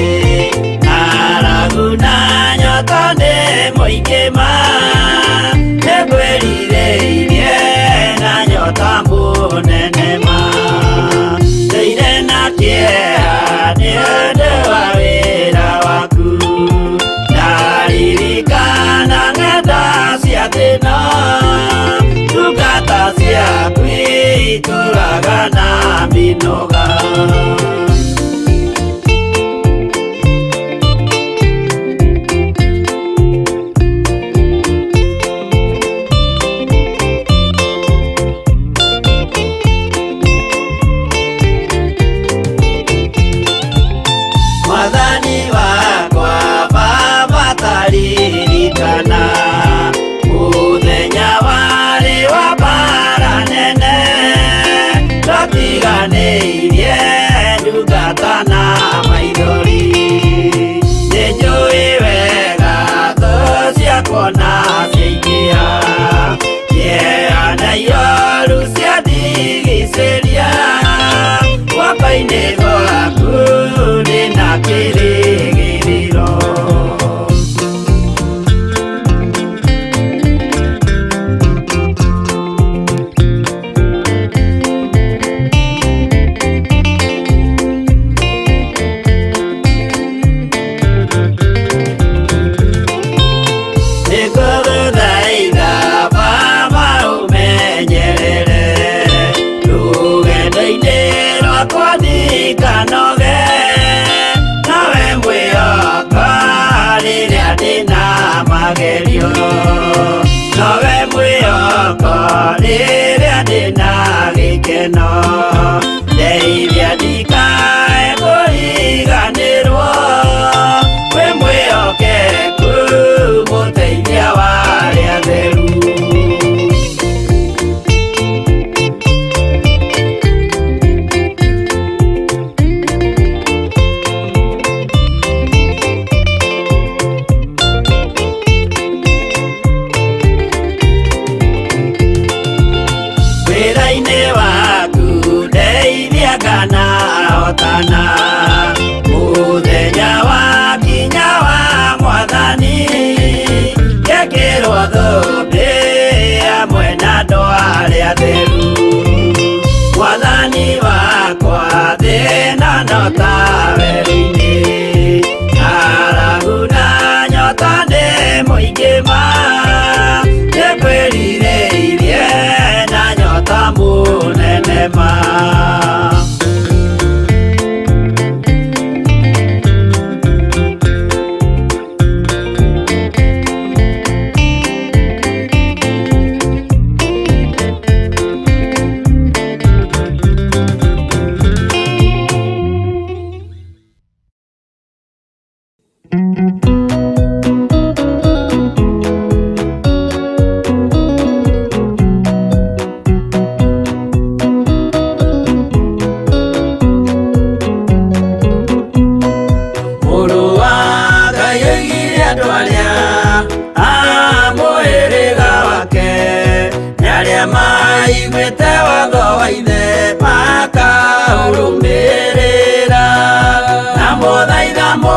aragu na nyota nĩ mũingĩ ma nĩngwĩrirĩirie na nyota mũnene ma ndũire na kĩeha nĩ ũndũ wa wĩra waku ndaririkana ng'enda cia thĩna ndungata ciaku itũraga na mĩnoga. Mwathani wakwa baba taririkana mũthenya warĩ wa mbara nene twatiganĩirie ndungata na maithori nĩnjũĩ wega thũ ciakwa na ciaingĩha kĩeha na ihoru ciandigicĩria guoko-inĩ gwaku ndĩna kĩrĩgĩrĩro. Nĩngũgũthaitha baba ũmenyerere rũgendo-inĩ rwakwa ndirikana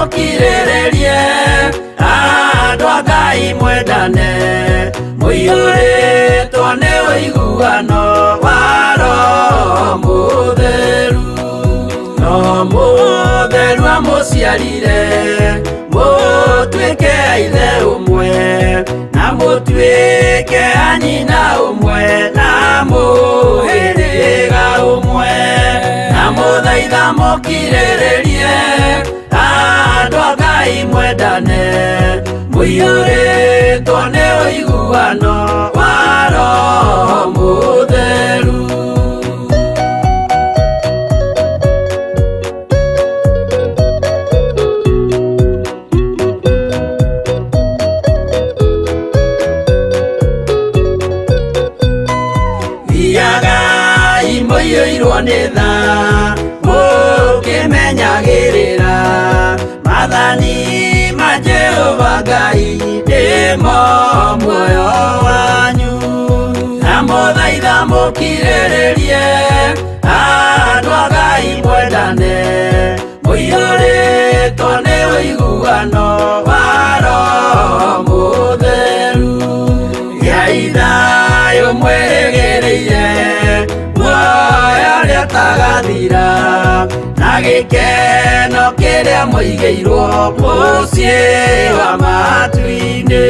mukirĩrĩrie andũ a Ngai mwendane mũiyũrĩtwo nĩ ũiguano wa Roho Mũtheru. Roho Mũtheru amũciarire mũtuĩke a ithe ũmwe na mũtuĩke a nyina ũmwe na mũhĩrĩga ũmwe na mũthaitha mũkirĩrĩrie andũ a Ngai mwendane mũiyũrĩtwo nĩ ũiguano wa Roho Mũtheru. Thiagai mũiyũirwo nĩ tha mũkĩmenyagĩrĩra mathani ma Jehova Ngai nĩmo muoyo wanyu na mũthaitha mũkirĩrĩrie andũ a Ngai mwendane mũiyũrĩtwo nĩ ũiguano wa Roho Mũtheru. Gĩai thayũ mwĩrĩgĩrĩire muoyo ũrĩa ũtagathira na gĩkeno kĩrĩa mũigĩirwo mũciĩ wa matu-inĩ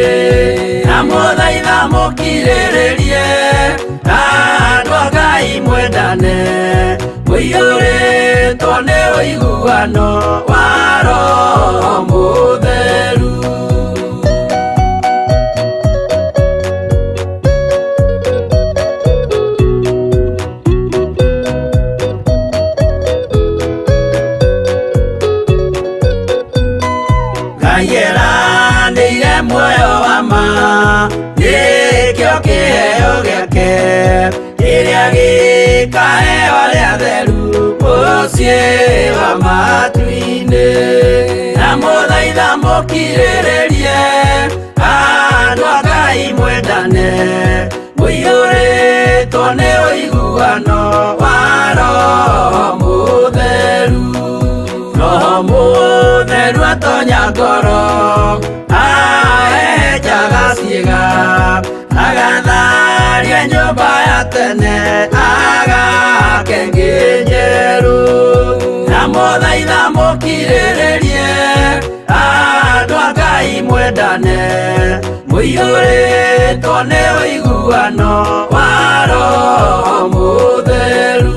na mũthaitha mũkirĩrĩrie andũ a Ngai mwendane mũiyũrĩtwo nĩ ũiguano wa Roho Mũtheru. Nĩire muoyo wa ma nĩkĩo kĩheo gĩake kĩrĩa gĩkaheo arĩa atheru mũciĩ wa matu-inĩ na mũthaitha mũkirĩrĩrie andũ a Ngai mwendane mũiyũrĩtwo nĩ ũiguano wa Roho Mũtheru. Roho Mũtheru atonya ngoro ahejaga ciĩga agatharia nyũmba ya tene agake ngĩ njerũ na mũthaitha mũkirĩrĩrie andũ a Ngai mwendane mũiyũrĩtwo nĩ ũiguano wa Roho Mũtheru.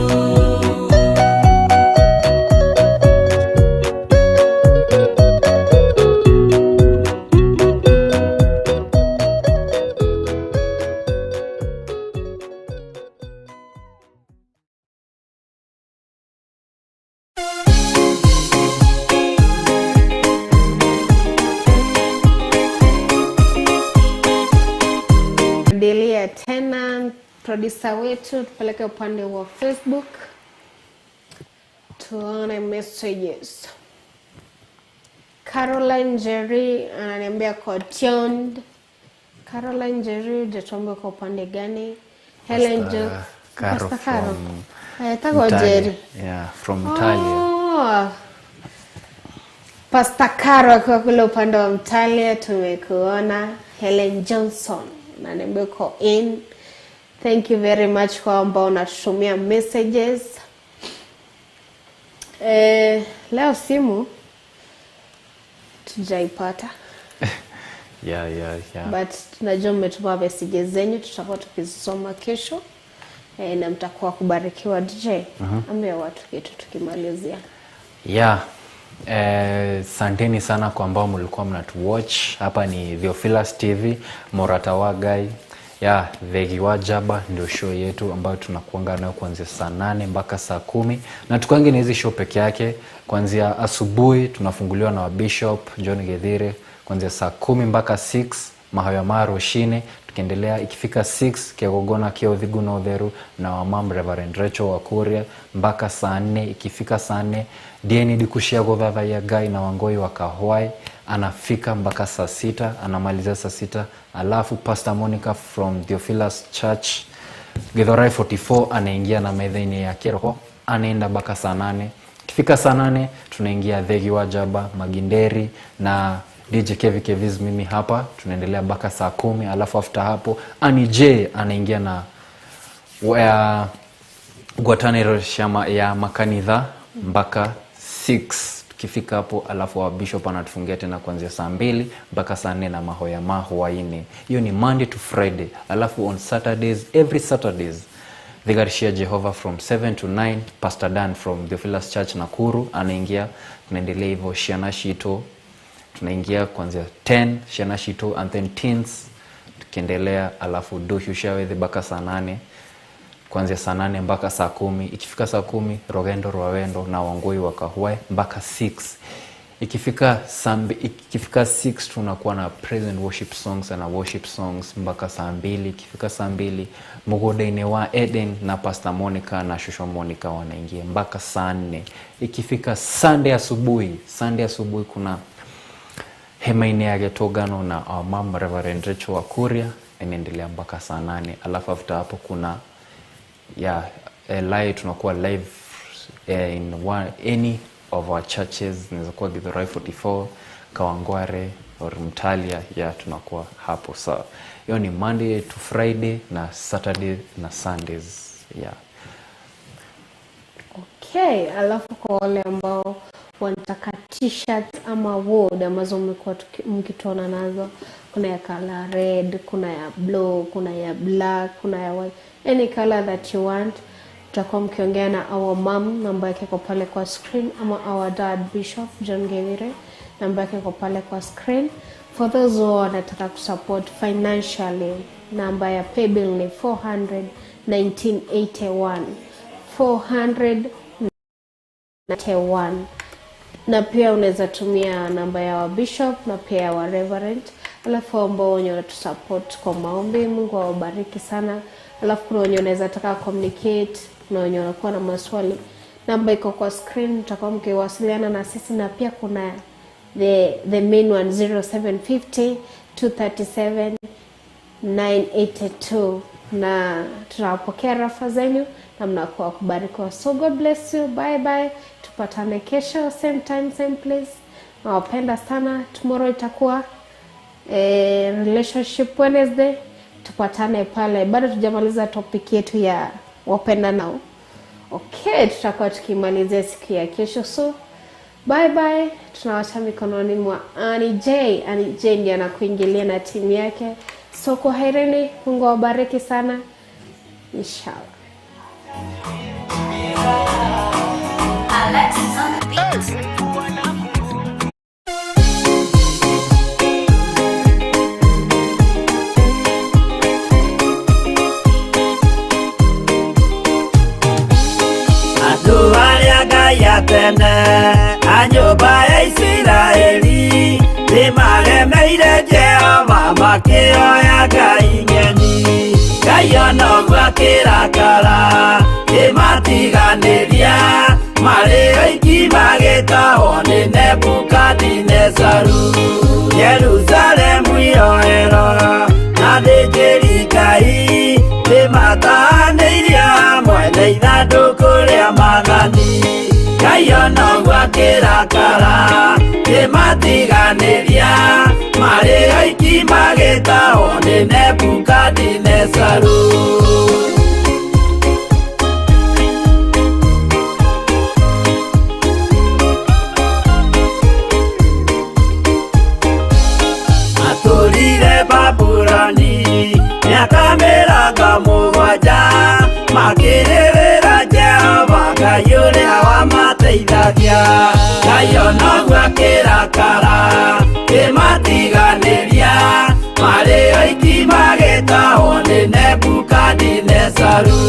Tena producer wetu tupeleke upande wa Facebook tuone messages. Caroline Jerry ananiambia kwa tuned. Caroline Jerry jatuambia kwa upande gani? Helen Jo Pastor Caro. Tago Jerry. Yeah, from Italia. Oh. Pastor Caro kwa kule upande wa Italia tumekuona. Helen Johnson ananiambia kwa in. Thank you very much kwa ambao unatumia messages. Leo simu tujaipata. Yeah. But tunajua mmetuma messages zenyu, tutakuwa tukizisoma kesho. Na mtakuwa kubarikiwa DJ. Ambia watu kitu tukimalizia. Yeah. Santeni sana kwa ambao mlikuwa mnatuwatch. Hapa ni Theophilus TV, Morata wa Gai. Yeah, THEEGI Wajaba ndio show yetu ambayo tunakuanga nayo kuanzia saa 8 mpaka saa 10. Na tukange na hizi show peke yake kuanzia asubuhi tunafunguliwa na Bishop John Gethire kuanzia saa 10 mpaka 6, Mahayo Maro Shine, tukiendelea ikifika 6 Kiagogona Kiothigu na Otheru na wamam Reverend Rachel Wakuria mpaka saa 4. Ikifika saa 4 Dieni Dikushia Govava ya Gai na Wangoi wa Kahwai anafika mpaka saa 6, anamaliza saa 6. Alafu Pastor Monica from Theophilus Church Githurai 44 anaingia na medhaini ya kiroho, anaenda mpaka saa 8. Ikifika saa 8 tunaingia THEEGI wa NJAMBA, MAGGIE, NDERI na DJ KEVVIS mimi hapa. Tunaendelea mpaka saa 10. Alafu after hapo NJ anaingia na Guatanero shama ya makanitha mpaka 6. Tukifika hapo alafu wa bishop anatufungia tena kuanzia saa 2 mpaka saa 4 na hwa-ini. Hiyo ni Monday to Friday. Alafu on Saturdays, every Saturdays they got share Jehovah from 7 to 9. Pastor Dan from Theophilus Church Nakuru anaingia. Tunaendelea hivyo Shiana Shito. Tunaingia kuanzia 10 Shiana Shito and then teens. Tukiendelea alafu do Hushawe mpaka saa 8. Kuanzia saa 8 mpaka saa 10. Ikifika saa 10 Rogendo Rwawendo na Wangoi wakahua mpaka 6. Ikifika 6 tunakuwa na praise and worship songs na worship songs mpaka saa 2. Ikifika saa 2 Mugodaine wa Eden na Pastor Monica na Shusho Monica wanaingia mpaka saa 4. Ikifika Sunday asubuhi kuna hwa-ini ya Getogano na Mama Reverend Rachel wa Kuria inaendelea mpaka saa 8. Alafu after hapo kuna live, tunakuwa live in any of our churches. Inaweza kuwa Githurai 44, Kawangware or Mtalia. Tunakuwa hapo. So hiyo ni Monday to Friday na Saturday na Sundays. Okay, alafu kwa wale ambao wanataka t-shirts ama word ambazo mmekuwa mkituona nazo, kuna ya color red, kuna ya blue, kuna ya black, kuna ya white, any color that you want. Tutakuwa mkiongea na our mom, namba yake iko pale kwa screen, ama our dad Bishop John Gewire, namba yake iko pale kwa screen. For those who wanataka kusupport financially, namba ya paybill ni 400-1981 400-1981. Na pia unaweza tumia namba ya wa bishop na pia wa reverend. Alafu ambao wenye wanatusupport kwa maombi, Mungu awabariki sana. Alafu kuna wenye unaweza taka communicate, kuna wenye wanakuwa na maswali, namba iko kwa screen, mtakao mkiwasiliana na sisi. Na pia kuna the main one 0750 237 982, na tunapokea rafa zenyu na mnakuwa kubarikiwa. So God bless you. Bye bye. Tupatane kesho same time same place. Nawapenda sana. Tomorrow itakuwa relationship Wednesday. Tupatane pale. Bado tujamaliza topic yetu ya wapenda nao. Okay, tutakuwa tukimalizia siku ya kesho. So bye bye. Tunawacha mikononi mwa NJ. NJ ndiye anakuingilia na timu yake. So kwa hereni, Mungu awabariki sana. Inshallah. Alexis on the beat. Andu aria Ngai atene a nyumba ya Isiraeli nimaremeire Jehova makioya Ngai ng'eni. Ngai onoguo akĩrakara ĩmatiganĩria marĩ oiki magĩtahwo nĩ Nebukadinezaru. Jerusalemu iroero na thĩnjĩri Ngai nĩmatahanĩirie hamwe na ithandũkũ rĩa maathani. Ngai onoguo akĩrakara ĩmatiganĩria marĩ oiki magĩtahwo nĩ Nebukadinezaru. Atũrire Babuloni mĩaka 70 makĩrĩrĩra Jehova Ngai ũrĩa wamateithagia. Ngai onoguo akĩrakara ĩmatiganĩria marĩ oiki magĩtahwo nĩ Nebukadinezaru.